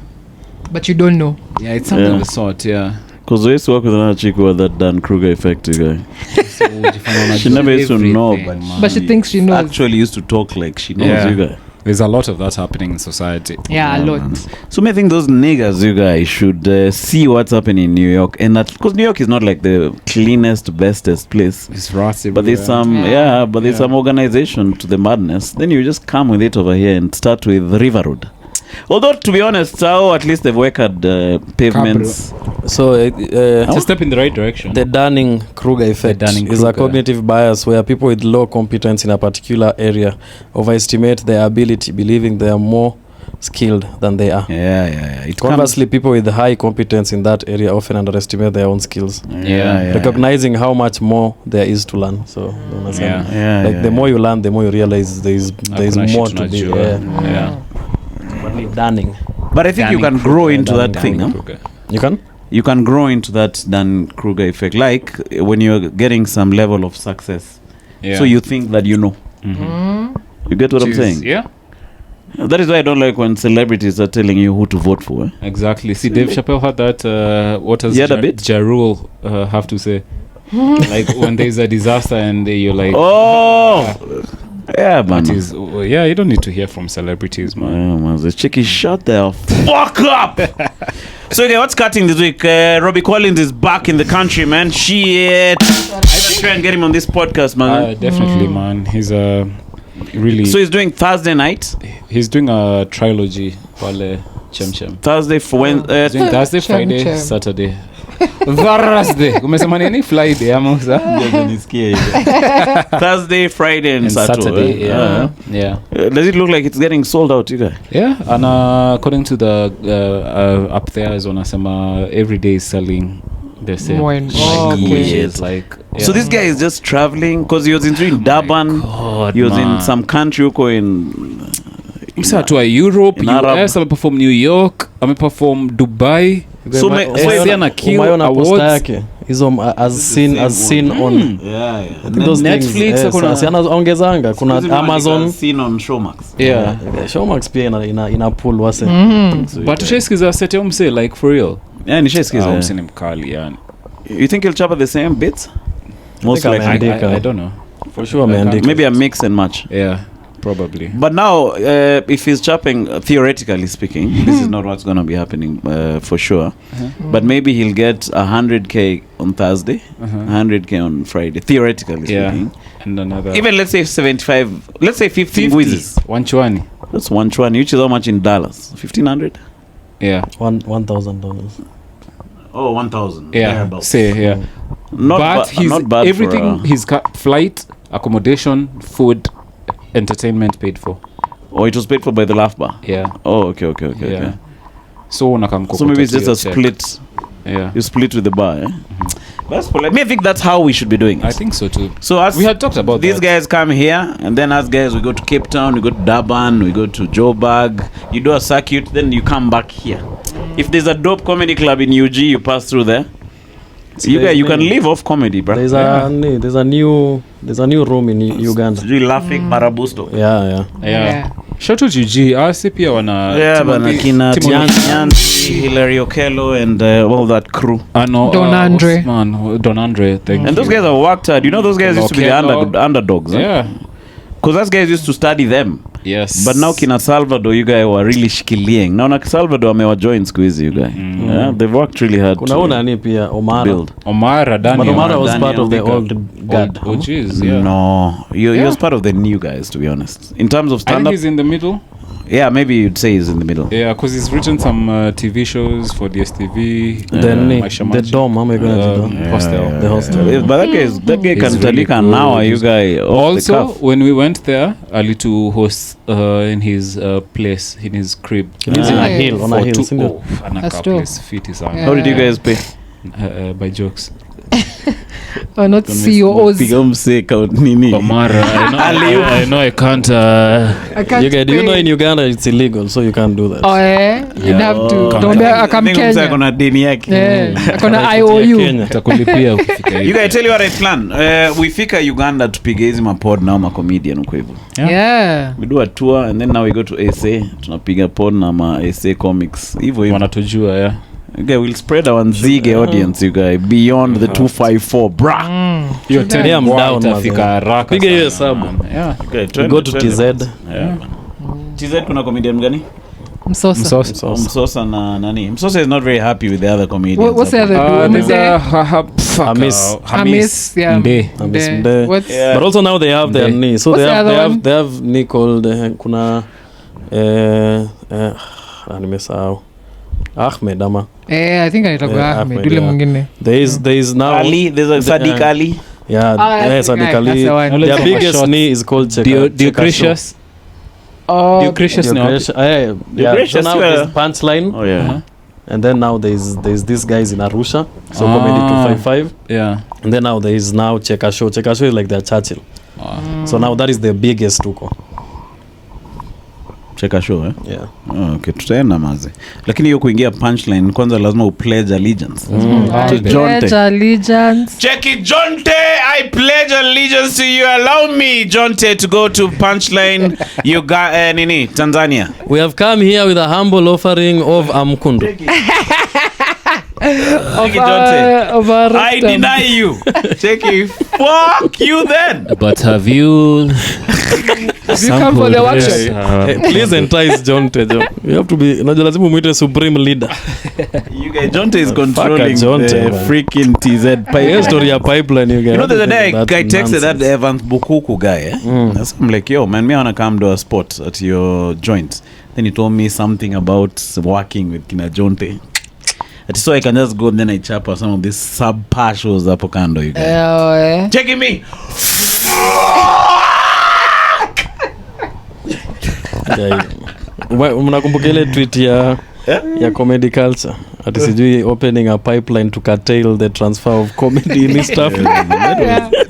But you don't know. Yeah, it's something of the sort, yeah. Because I used to work with another chick who had that Dan Kruger effect, you guys. She never used to know, but she thinks she knows. Actually used to talk like she knows, you guys. There's a lot of that happening in society. Yeah, a lot. Man. So I think those niggas, you guys, should see what's happening in New York. And that, because New York is not like the cleanest, bestest place. It's ratty. But there's some, there's some organization to the madness. Then you just come with it over here and start with River Road. Although, to be honest, at least they've worked pavements. So it's a step in the right direction. The Dunning-Kruger effect is a cognitive bias where people with low competence in a particular area overestimate their ability, believing they are more skilled than they are. Yeah. Conversely, people with high competence in that area often underestimate their own skills. Recognizing how much more there is to learn. So, the more you learn, the more you realize there is more to be. Dunning. But I think you can grow into that thing. You can? You can grow into that Dunning-Kruger effect. Like when you're getting some level of success. Yeah. So you think that you know. Mm-hmm. You get what I'm saying? Yeah. That is why I don't like when celebrities are telling you who to vote for. Exactly. See, Dave Chappelle had that. What does Ja Rule have to say? Like when there's a disaster and you're like... Yeah, man. You don't need to hear from celebrities, man. Yeah, man. The chick is shut the fuck up. So, okay, what's cutting this week? Robbie Collins is back in the country, man. Shit. I should try and get him on this podcast, man. Definitely, man. He's really... So he's doing Thursday night? He's doing a trilogy. Wale Chem. Thursday for Wednesday. He's doing Thursday, Friday, Saturday. Thursday. Umesema nini? Friday ama Thursday, Friday and Saturday. Yeah. Does it look like it's getting sold out, you guys? Yeah, and according to the up there is wanasema every day is selling the same. More and more. So this guy is just traveling because he was in Durban. He was in some country in to Europe, US, ameperform New York, ameperform Dubai. So umeona posta yake hizo as seen on Netflix anaongezanga kuna Amazon seen on Showmax. Showmax pia ina pull but ushaisikiza set umse like for real. Nishasikiza umse ni mkali yani You think he'll chop the same bits? Most likely. I don't know. For sure, maybe a mix and match. Yeah, probably. But now, if he's chopping, theoretically speaking, this is not what's going to be happening for sure. But maybe he'll get 100K on Thursday, 100K on Friday, theoretically speaking. And another. Even let's say 75, let's say 50 Ngwizis. $120. That's $120, which is how much in dollars? 1,500? Yeah. $1,000. Oh, 1,000. Yeah. Say, yeah. Not bad everything, his flight, accommodation, food, entertainment paid for. Oh, it was paid for by the laugh bar? Yeah. Oh, okay. Yeah. So maybe it's just a split. Yeah. You split with the bar, eh? That's polite. I think that's how we should be doing it. I think so too. So as we had talked about these guys come here, and then us guys, we go to Cape Town, we go to Durban, we go to Joburg. You do a circuit, then you come back here. If there's a dope comedy club in UG, you pass through there. So you can live off comedy, bro. There's a new room in Uganda. Laughing Marabusto. Yeah. Shout out UG. Asi pia wana Hilary Okello and all that crew. Don Andre. Thank and those guys have worked hard. You know those guys used to be the underdogs. Yeah. Because those guys used to study them. Yes. But now kina Salvador, you guys were really shikilieng. Now na Salvador amewajoin squeeze you guys. Yeah, they've worked really hard to pia build. Omara, Daniel. But Omara was part of the old guard. Oh, jeez, yeah. No, he was part of the new guys, to be honest. In terms of stand-up. I think he's in the middle. Yeah, maybe you'd say he's in the middle. Yeah, because he's written some TV shows for DSTV. The Dome, how am I going to Hostel. The Hostel. But that guy can talika really now, you guys. Also, when we went there, Ali to host in his place, in his crib. He's on a hill. That's dope. How did you guys pay? By jokes. Not CEOs. Omara, I know I can't. Do you know in Uganda it's illegal, so you can't do that. Oh, yeah? You'd have to. Don't be akam Kenya. Akona IOU. You guys, tell you what I plan. We fika Uganda tupige hizi mapod na comedian uko hivyo. Yeah. We do a tour and then now we go to SA. Tunapiga pod na ma SA comics. Hivyo wanatujua, yeah. Okay, we'll spread our Nzige audience, you guys, beyond the 254, brah. You're telling I'm down, Piga hiyo hesabu. Yeah. Okay, we go to TZ. Yeah. TZ kuna comedian gani? Msosa na nani? Msosa is not very happy with the other comedians. What's the other? Hamis. Yeah. But also now they have their knee. So they have knee called kuna nimesahau. Ahmed ama. I think I talk Ahmed. Dule mwingine. There is now Ali, there's a Sadiq Ali. Yeah, Sadiq Ali. Their biggest knee is called Diocretius. Diocretius. So now there's Punchline. Oh yeah. And then now there's these guys in Arusha. So Comedy 255. Yeah. And then now there is now Cheka Show. Cheka Show is like their Churchill. So now that is the biggest tuko. Cheka Show, eh? Yeah. Okay, tutaenda maze. Lakini hiyo kuingia Punchline kwanza lazima pledge allegiance. To pledge allegiance. Check it, Jonte. I pledge allegiance to you. Allow me, Jonte, to go to Punchline Tanzania. We have come here with a humble offering of Amkundu. I deny you. Check it. Fuck you then. But have you come for the workshop? Please entice Jonte. You have to be lazima muite supreme leader. You guys, Jonte is controlling the freaking TZ pipeline. Story ya pipeline, you guys. You know the day guy texted that Evans Bukuku guy, I'm like, yo man, me I wanna come to a spot at your joint. Then he told me something about working with kina Jonte. So I can just go and then I chap some of these subpar shows hapo kando, you guys. Checking me. Mnakumbuka ile tweet ya Comedy Culture ati sijui opening a pipeline to curtail the transfer of comedy in East Africa.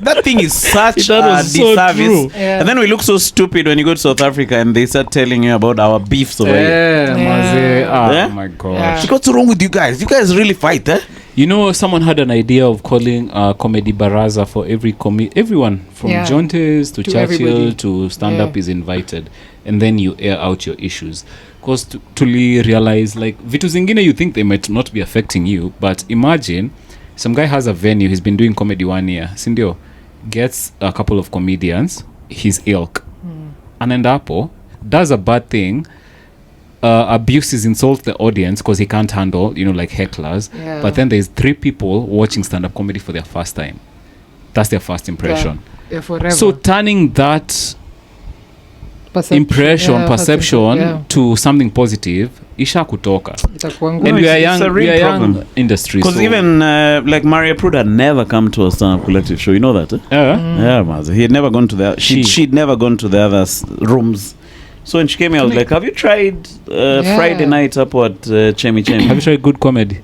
That thing is such a disservice. And then we look so stupid when you go to South Africa and they start telling you about our beefs over here. Oh my gosh. What's wrong with you guys? You guys really fight, eh? You know, someone had an idea of calling Comedy Baraza for everyone from Jontes to Churchill everybody. To stand-up is invited. And then you air out your issues. Because to realize, like, vitu zingine you think they might not be affecting you, but imagine some guy has a venue, he's been doing comedy 1 year, sindio, gets a couple of comedians, his ilk, anaenda hapo, does a bad thing, abuses, insults the audience because he can't handle, like hecklers. Yeah. But then there's 3 people watching stand-up comedy for their first time. That's their first impression. Yeah, forever. So turning that perception yeah. to something positive, isha kutoka. Itakuwa And ngumu. we are it's young, a real we are problem. young industry. Because so, even like Maria Pruda never come to a stand-up collective show. You know that? Yeah, Mazi. He had never gone to the. She'd never gone to the other rooms. So when she came here, I was like, "Have you tried Friday night up at Chemi Chemi? have you tried good comedy?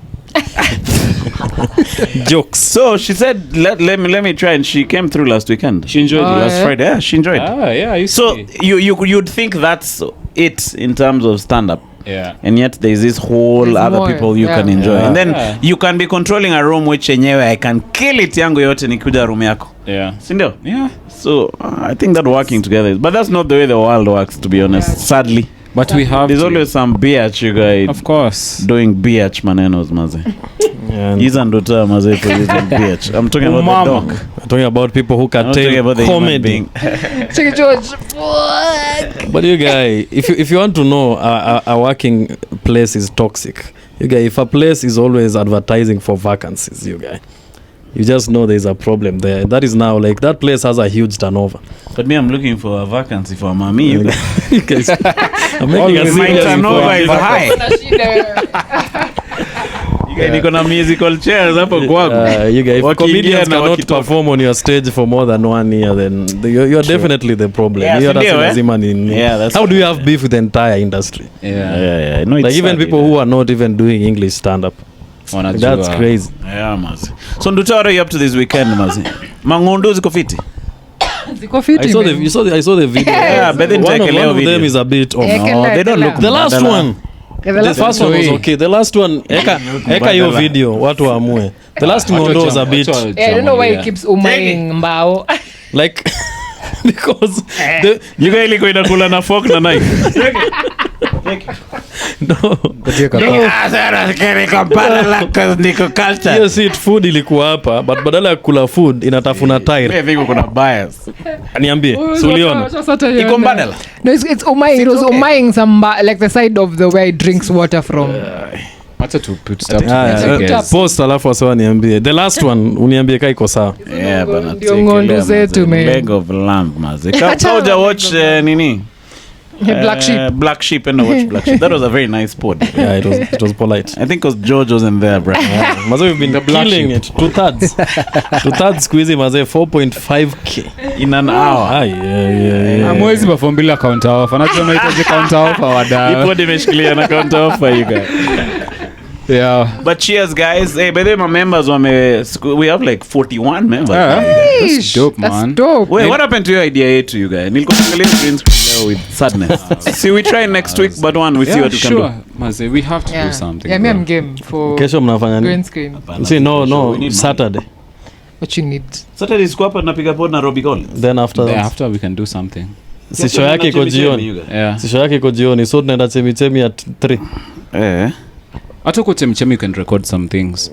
Jokes. So she said, let me try, and she came through last weekend. She enjoyed it. Last Friday. Yeah, she enjoyed. Yeah, you So see. you'd think that's it in terms of stand-up. Yeah. And yet there's this whole There's other more, people you yeah. can enjoy. Yeah. And then Yeah. you can be controlling a room which yenyewe I can kill it yangu yote nikuja room yako. Yeah. Sindio? Yeah. So I think that working together is, but that's not the way the world works, to be honest. Yeah. Sadly, But we have there's to. always some bitch you guys Of course. doing bitch manenos maze. And He's under term maze for this bitch. I'm talking about Mama. the dog. I'm talking about people who I'm not talking curtail about the human comedy. being. Chiki George. Fuck. But you guy, if you want to know a working place is toxic, you guy, if a place is always advertising for vacancies, you guy, you just know there's a problem there. That is now like that place has a huge turnover. But me, I'm looking for a vacancy for mommy. You guys. You guys, I'm making a Always My serious turnover is point. high. Kuna shida. You guys, niko na musical chairs hapo kwangu. You guys, if Wakiingia comedians na cannot wakitoka. perform on your stage for more than 1 year, then you're definitely the problem. Yeah, Hiyo sindio, hata si eh? lazima ni- Yeah, that's How do you have beef with the entire industry? Yeah. No, it's Like even sad, people who are not even doing English stand-up. Wanajua. That's crazy. Yeah, mazi. So Nduta, what are you up to this weekend, mazi? Mangundu ziko fiti? Ziko fiti, I saw man. I saw the video. Yeah, but then one check of, a little one of them video. is a bit off. Yeah, No, they don't look The last badala. one. Yeah, the The last first one was Sorry. okay. The last one, eka hiyo video, watu waamue. The last Ngondo was a bit Yeah, I don't know why he keeps umaying mbao. like because the You guys liko inakula na fork na knife. no. Hiyo seat food ilikuwa hapa but badala ya kula food inatafuna tire. I think kuna bias. Niambie, si uliona? Iko mbadala? No, it's umaying. It was umaying like the side of the where he drinks water from. Hata to put stuff Haya, together, I guess. post alafu wasewa niambie. The last one uniambie ka iko sawa. Yeah, bana. Ndio ngondo zetu, man. Leg of lamb, mazi. Kauja watch nini? Black sheep. Black Sheep and watch Black Sheep. That was a very nice pod. Yeah, it was polite. I think because George wasn't there, bro. Maze we've been killing it. 2/3 squeezy maze 4.5k In an hour. yeah. Amwezi perform bila counter offer. Najua unahitaji counter offer wadau. Ipo nimeshikilia na counter offer you guys. Yeah. But cheers, guys. Hey, by the way, my members we have like 41 members. Yeah. Yeesh, dope, that's man. dope. Wait, what happened to your idea yetu, you guys? Nilikuwa naangalia green screen leo with sadness. See, we try next week, but we see Yeah, what we can sure. do. Maze, we have to do something. Yeah, me bro. I'm game for Kesho mnafanya green nini? screen. See, We no, need Saturday. What you need. Saturday siku hapa napiga pod na Robbie Collins. Then after Yeah, that. after we can do something. Si show yake iko jioni. Yeah. Si show yake iko jioni. So tunaenda chemi at 3. Hata uko chemichemi you can record some things.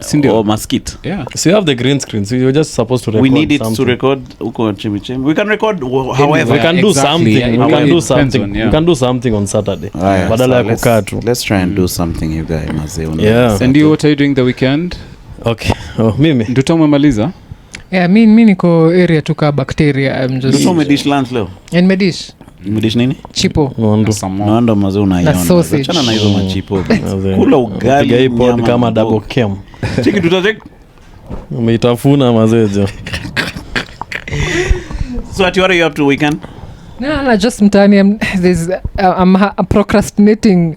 Sindio? Or Masquite. Yeah. So you have the green screen. So you're just supposed to record We need it something. to record uko chemi. We can record however. We can do Exactly. something. Yeah, We it can do depends something. on, yeah. We can do something on Saturday. Aya, Badala ya so kukaa tu. let's try and do something, you guys. Mazee, Yeah. And you, what are you doing the weekend? Okay. Oh, mimi. Nduta umemaliza? Yeah, mi niko area tuka bacteria. I'm just Ndio umedish lunch leo. and medish Umedish nini? chipo. Ngondo. Naanda mazee unaiona. Na sausage. Achana na hizo machipo. Mazee. Kula ugali. Piga hii pod nyama kama na double mboga. cam. Cheki tutacheki. Umeitafuna mazejo. So what are you up to weekend? No, just mtani. I'm procrastinating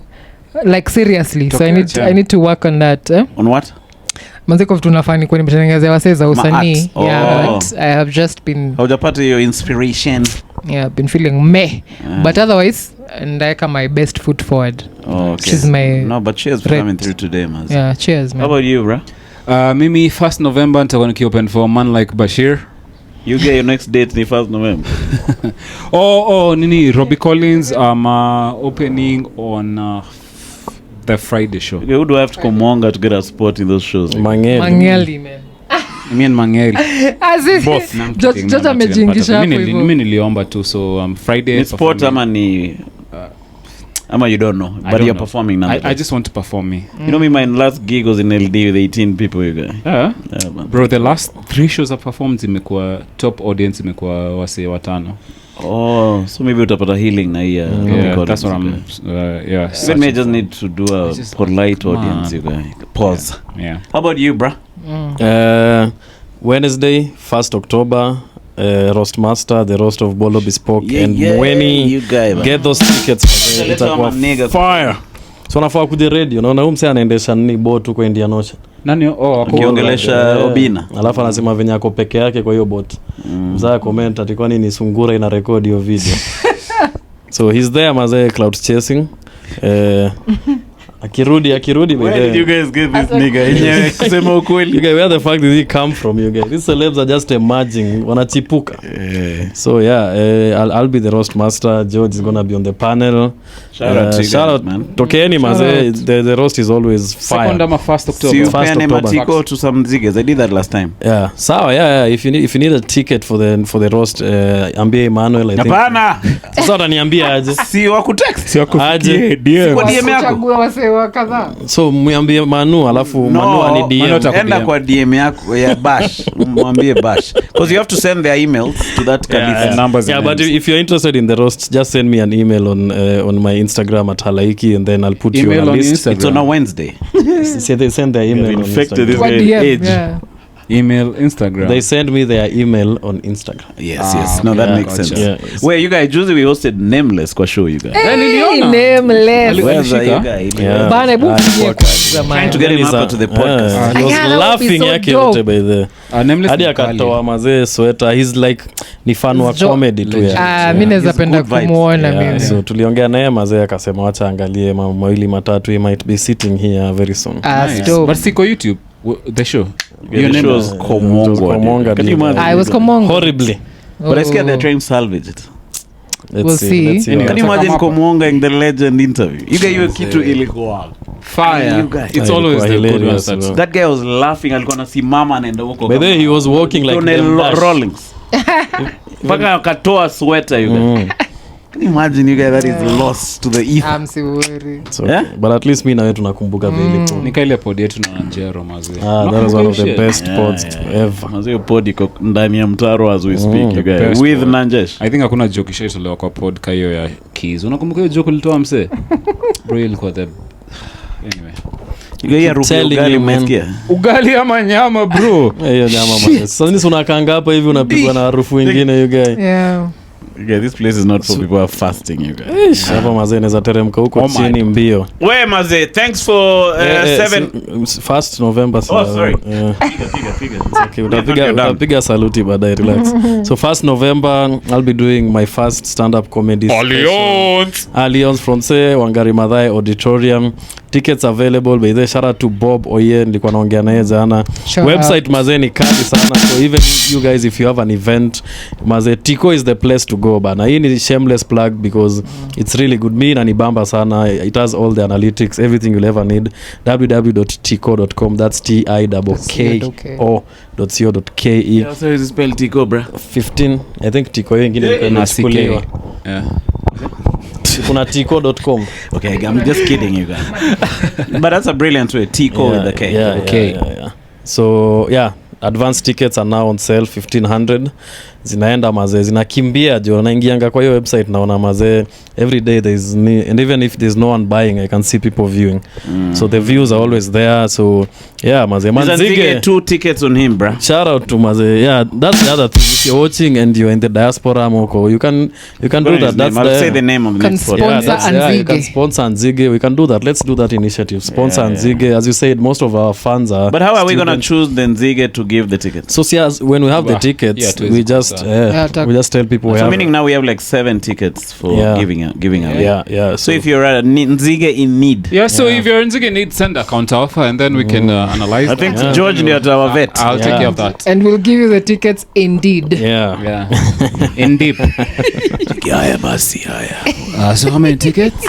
like seriously. So I need to work on that. On what? Manzeko vitu nafani kwa nimetengenezea wasee za usanii. Ma-art. Yeah, Oh. but I have just been Haujapata your inspiration. been feeling meh. But otherwise ndaeka my best foot forward. Oh, okay. She's my No, but cheers for Right. coming through today, man. Yeah, cheers, How man. about you, bro? Mimi 1st November nitakuwa nikiopen for a man like Bashir. You get your next date the 1st November. Nini Robbie Collins opening on the Friday show. Okay, who do I have to Komonga to get a spot in those shows? Mangeli man. I mean Mangeli. Both. Just amejingisha hapo hivyo. Mimi niliomba tu, so Friday sport ama ni ama you don't know, but you're performing now. I just want to perform me. You know me, my last gig was in LD with 18 people, you guys. Yeah, bro, the last 3 shows I performed imekuwa top audience, imekuwa wase 5. Oh, so maybe utapata healing na hiya. Yeah, that's what I'm Let me just need to do a polite audience, you guys. Pause. Yeah. How about you, bro? Wednesday 1st October, Roast Master, the roast of Bolo Bespoke and Mweni. You guys, get those tickets. Itakuwa fire. So nafaa kuja radio, unaona huyu msee anaendesha nini boat huko Indian Ocean. Nani akiongelesha Obina. Alafu anasema venye ako peke yake kwa hiyo boat. Mzaa comment ati kwani ni sungura ina record hiyo video. So he's there mazee cloud chasing. Akirudi where did you guys get this nigga? Yenyewe kusema ukweli. You guys, where the fuck did he come from, you guys? These celebs are just emerging, wanachipuka. So yeah, I'll be the roast master. George is gonna be on the panel. Shout out man. Tokeni maze, the roast is always fire. Second ama 1st October. See you paying matiko to some ziggers. I did that last time. Yeah. Sawa, yeah. If you need a ticket for the roast, ambie Emmanuel, I think. Hapana. Sasa utaniambia aje? Si wakutext. Si wakufikie DM. Kwa DM yako. So mwambie Manu alafu Manu ani DM. Enda kwa DM yako ya Bash. Mwambie Bash. Because you have to send their emails to that Khalifa numbers. Yeah, but if you're interested in the roast, just send me an email on my Instagram at Halaiki, and then I'll put email you on a list. It's on a Wednesday. See, they send their email on Instagram. Yeah. Email Instagram. They send me their email on Instagram. Yes. No, that makes sense. Yeah. Where you guys, usually we hosted Nameless kwa show, you guys. Nameless. Where's you guys? Bana trying to get him up to the podcast. He was laughing yake yote by the hadi akatoa mazee sweater. He's like ni fan wa comedy tu ya. Mimi naweza penda kumuona mimi. So tuliongea naye mazee akasema acha angalie mambo mawili matatu, he might be sitting here very soon. But siko YouTube the show. Your name was Komonga. Can you imagine? I was Komonga. Horribly. But I scared they're trying to salvage it. Let's see. Can you imagine Komonga in the legend interview? You guys, you kitu ilikuwa fire. It's always the good ones. That guy was laughing. Alikuwa anasimama anaenda huko. By the way, he was walking like Rollings. Paka akatoa sweater, you guys. Can you imagine, you guys, that is lost to the ether? I'm sorry. So, but at least me na wewe tunakumbuka vile tu. Nika ile pod yetu na Njero mazee. That was one of the best pods ever. Mazee pod iko ndani ya mtaro as we speak, you guys. With Nanjesh. I think hakuna joke ishaitolewa kwa pod kayo ya Keys. Unakumbuka hiyo joke ulitoa mse? Bro, ilikuwa the anyway. Hiyo rufu ugali umesikia? Ugali ama nyama bro? Hiyo nyama mazee. Sasa nini unakaanga hapa hivi unapigwa na harufu nyingine you guys. Yeah. Yeah, this place is not for people who are fasting, you guys. Hapa mazee inaweza teremka huko chini mbio. Where mazee? Thanks for 1st November. Oh, sorry. Okay, utapiga saluti baadaye, relax. So 1st November I'll be doing my first stand-up comedy Alliance Francais Wangari Maathai Auditorium. Tickets available by the shout out to Bob Oye, nilikuwa naongea naye jana. Website mazee ni kali sana, so even you guys if you have an event mazee, Tico is the place to go bana. Hii ni shameless plug because it's really good. Me na nibamba sana. It has all the analytics, everything you'll ever need. www.tico.com. That's TIKO.co.ke. Yeah, so is spell Tico, bro. 15 I think Tico nyingine inachukuliwa. Yeah. Kuna tico.com. Okay, I'm just kidding you guys. But that's a brilliant way. Tico with the K. Yeah. So yeah, advance tickets are now on sale 1,500. Zinaenda mazee, zinakimbia jo, naingianga kwa hiyo website naona mazee every day there's and even if there's no one buying I can see people viewing. So the views are always there. So yeah mazee, Manzige 2 tickets on him, bro. Shout out to mazee. Yeah, that's the other thing. If you're watching and you're in the diaspora moko, you can do that. That's I'll say the name of the next podcast. You can sponsor Nzige. We can do that. Let's do that initiative. Sponsor Nzige. As you said, most of our fans are. But how are we going to choose the Nzige to give the tickets? So see, when we have the tickets, we just tell people. So meaning now we have like 7 tickets for giving out. Yeah. So if you're a Nzige in need. Yeah. So if you're Nzige in need, send a counter offer, and then we can analyze. I think George near our vet. I'll take care of that. And we'll give you the tickets indeed. Yeah. In deep. So how many tickets?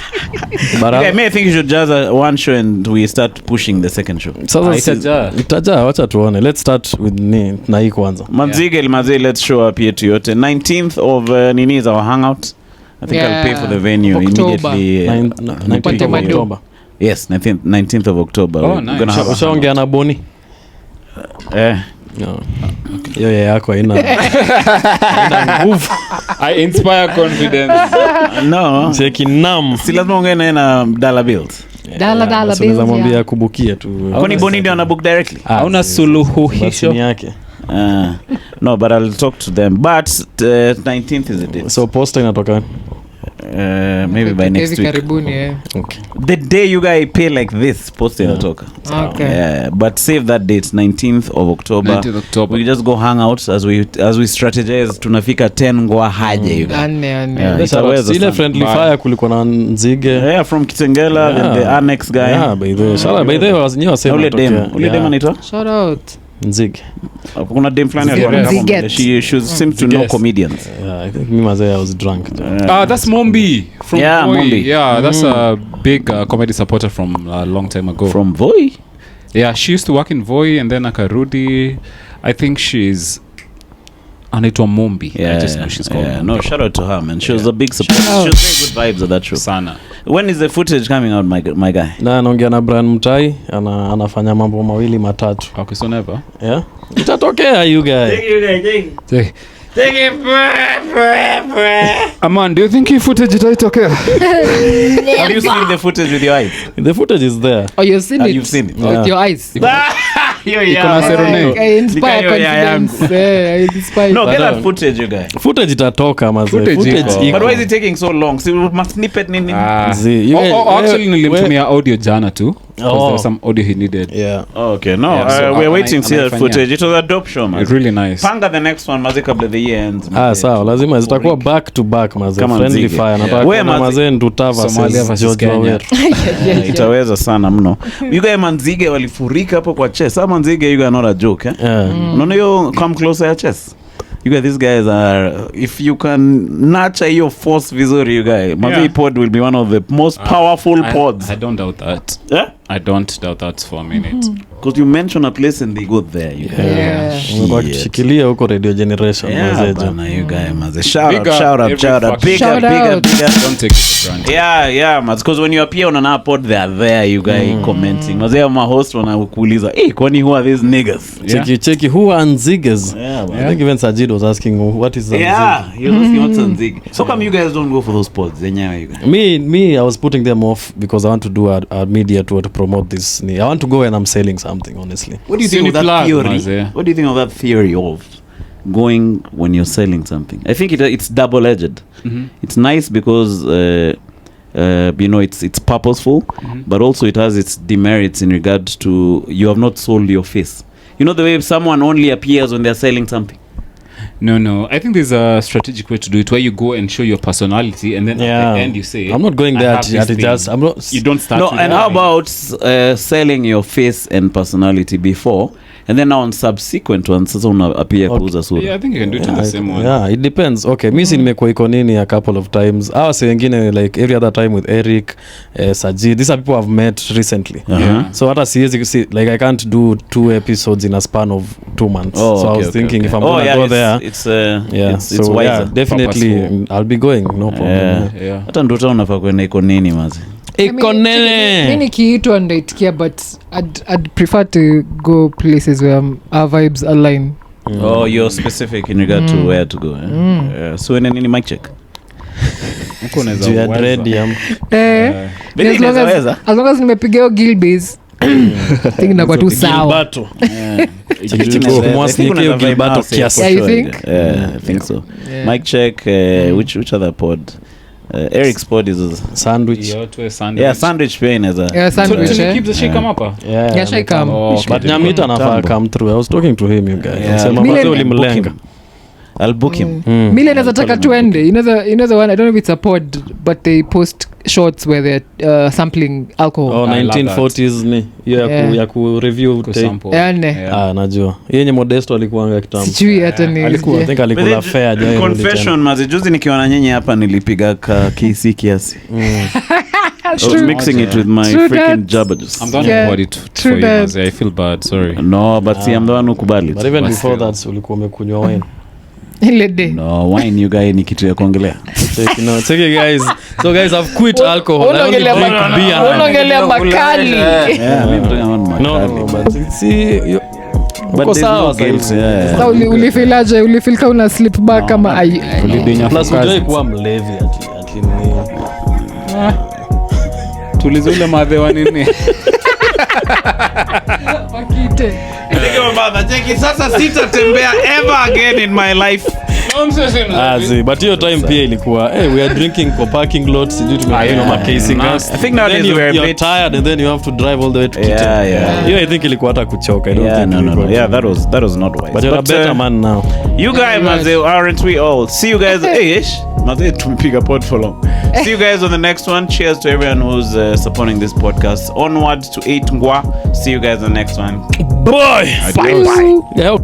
But I think you should just one show and we start pushing the second show. Itaja, wacha tuone. Let's start with na hii kwanza. Manzige Maze, let's show up here to yote. 19th of Nini is our hangout. I think I'll pay for the venue immediately. 19th of October. Yes, 19th of October. Oh, nice. Ushaongea na Boni? No. Yo yako ina nguvu. I inspire confidence. No. Cheki nam. Si lazima ongea na dollar bills. Dollar bills. Unaweza mwambia kubukia tu. Kwani Boni ndio ana book directly? Hauna suluhisho yake. No, but I'll talk to them. But 19th is the date. So poster inatoka maybe by next week. Karibuni, Okay. The day you guys pay like this, post inatoka. Okay. Yeah, but save that date, 19th of October. 19th October. We just go hang out as we strategize. Tunafika 10 ngwa haje you guys. Ane. Ile friendly fire kulikuwa na Nzige. Yeah, from Kitengela and the annex guy. Yeah, by the way. Shala by the way was nyewa sema. Ule dem anaitwa? Shout out. Nzige. Kuna dem flani alikuwa she seems to know comedians. Yeah, I think me Mazaya was drunk. That's Mombi from Voi. Mombi. Yeah, that's a big comedy supporter from a long time ago. From Voi? Yeah, she used to work in Voi and then akarudi. I think she's anaitwa Mombi. I just know she's called Mombi. No, shout out to her, man. She was a big supporter. She was very good vibes at that show. Sana. When is the footage coming out, my guy? Na anaongea na Brian Mutai, anafanya mambo mawili matatu. Okay, so never. Yeah. Itatokea you guys. Take it. Aman, do you think hii footage itaitokea? Have you seen the footage with your eyes? The footage is there. Oh, you've seen it? You've seen it. With your eyes? I inspire confidence. I inspire. No, get that footage, you guys. Footage itatoka maze. Footage iko. But why is it taking so long? See, we must snippet nini? Actually, nilimtumia audio jana too. Because there was some audio he needed. Yeah. Okay, no. Yeah, so we're waiting to see that footage. It was a dope show, man. It's really nice. Panga the next one, maze kabla the year ends. Sawa, lazima zitakuwa back to back maze. Friendly fire. Nataka kuona maze Ndutava versus George Waweru. Itaweza sana mno. You guys Manzige walifurika hapo kwa chess. Some Manzige you guys not a joke, eh? Unaona yo come closer ya chess. You guys, these guys are, if you can nurture your force vizuri, you guys, Mazi pod will be one of the most powerful pods. I don't doubt that. Yeah? I don't doubt that for a minute. Because you mention a place and they go there. You guys. Umekuwa kushikilia huko Radio Generation. Yeah, bana, you guys, Mazi. Shout out. Big up. Don't take it for granted. Yeah, Mazi. Because when you appear on an pod, they are there, you guys, commenting. Mazi, my host, wanakuuliza, hey, kwani who are these niggas? Cheki, who are Nziges? Yeah, I think even Sajid was asking, what is Nzige? Yeah, he was asking what's Nzige. So come you guys don't go for those pods? You guys? Me, I was putting them off because I want to do a media tour to promote this. I want to go when I'm selling something, honestly. What do you think of that theory? What do you think of that theory of going when you're selling something? I think it's double-edged. Mm-hmm. It's nice because it's purposeful, but also it has its demerits in regard to you have not sold your face. You know the way someone only appears when they're selling something? No. I think there's a strategic way to do it where you go and show your personality, and then at the end you say, I'm not going there at just. I'm not. You don't start. No, and how about selling your face and personality before, and then now on subsequent ones, sasa appear kuuza sura? Yeah, I think you can do it in the same one. Yeah, it depends. Okay, mimi nimekuwa iko nini a couple of times. Wase wengine like every other time with Eric, Sajid. These are people I've met recently. So hata siwezi like I can't do 2 episodes in a span of 2 months. So I was thinking if I'm gonna go there, it's wiser. Yeah, definitely purposeful. I'll be going, no problem. Hata Nduta unafaa kwenda iko nini mazi? Iko nene. Mimi kiitwa ndaitikia, but I'd prefer to go places where our vibes align. Oh, you're specific in regard to where to go. So when nini mic check? Uko unaweza ready as long as nimepiga Gilbase. I think nakuwa tu sawa. I think so. Mic check. Which other pod? Eric's pod is sandwich. Sandwich pain as a sandwich. Keep the shake up. Yeah, shake come. But Nyamita nafa come through. I was talking to him, you guys. Sema Mile- ulimlenga. I'll book him. Mile nazataka tuende. You know the one, I don't know if it's a pod, but they post shorts where they're sampling alcohol. Oh, 1940s ni. Hiyo ya ku review najua. Yenye Modesto alikuanga kitambo. Sijui hata ni. I think alikula fair jana. Confession mazi juzi nikiwa na nyenye hapa nilipiga KC kiasi. I was mixing it with my freaking jabberjaws. I'm the one who bought it for you, Mazi. I feel bad, sorry. No, but see, I'm the one who kubali. But even before that, ulikuwa umekunywa wine. Ile day. No, wine you guys ni kitu ya kuongelea. Take it guys. So guys, I've quit alcohol. I only drink beer. Unaongelea makali. Yeah, mimi mtu kama makali. No, but see uko sawa sasa. Ulifilaje? Ulifeel kama una slip back kama ulidinya plus unajua kuwa mlevi ati ni tulizule madhewa nini? Pakite. Ndio baba, cheki sasa sitatembea ever again in my life. But hiyo time pia ilikuwa we are drinking for parking lots, sijui tumekunywa casing gas. I think nowadays you're tired and then you have to drive all the way to kitchen. Yeah. I think ilikuwa hata kuchoka. I don't think no. Yeah, that was not wise. But you're a better man now. You guys, Maze, aren't we all? See you guys. Maze, tumepiga pod for long. See you guys on the next one. Cheers to everyone who's supporting this podcast. Onward to 8 Ngwa. See you guys on the next one. Bye. Bye. Yeah.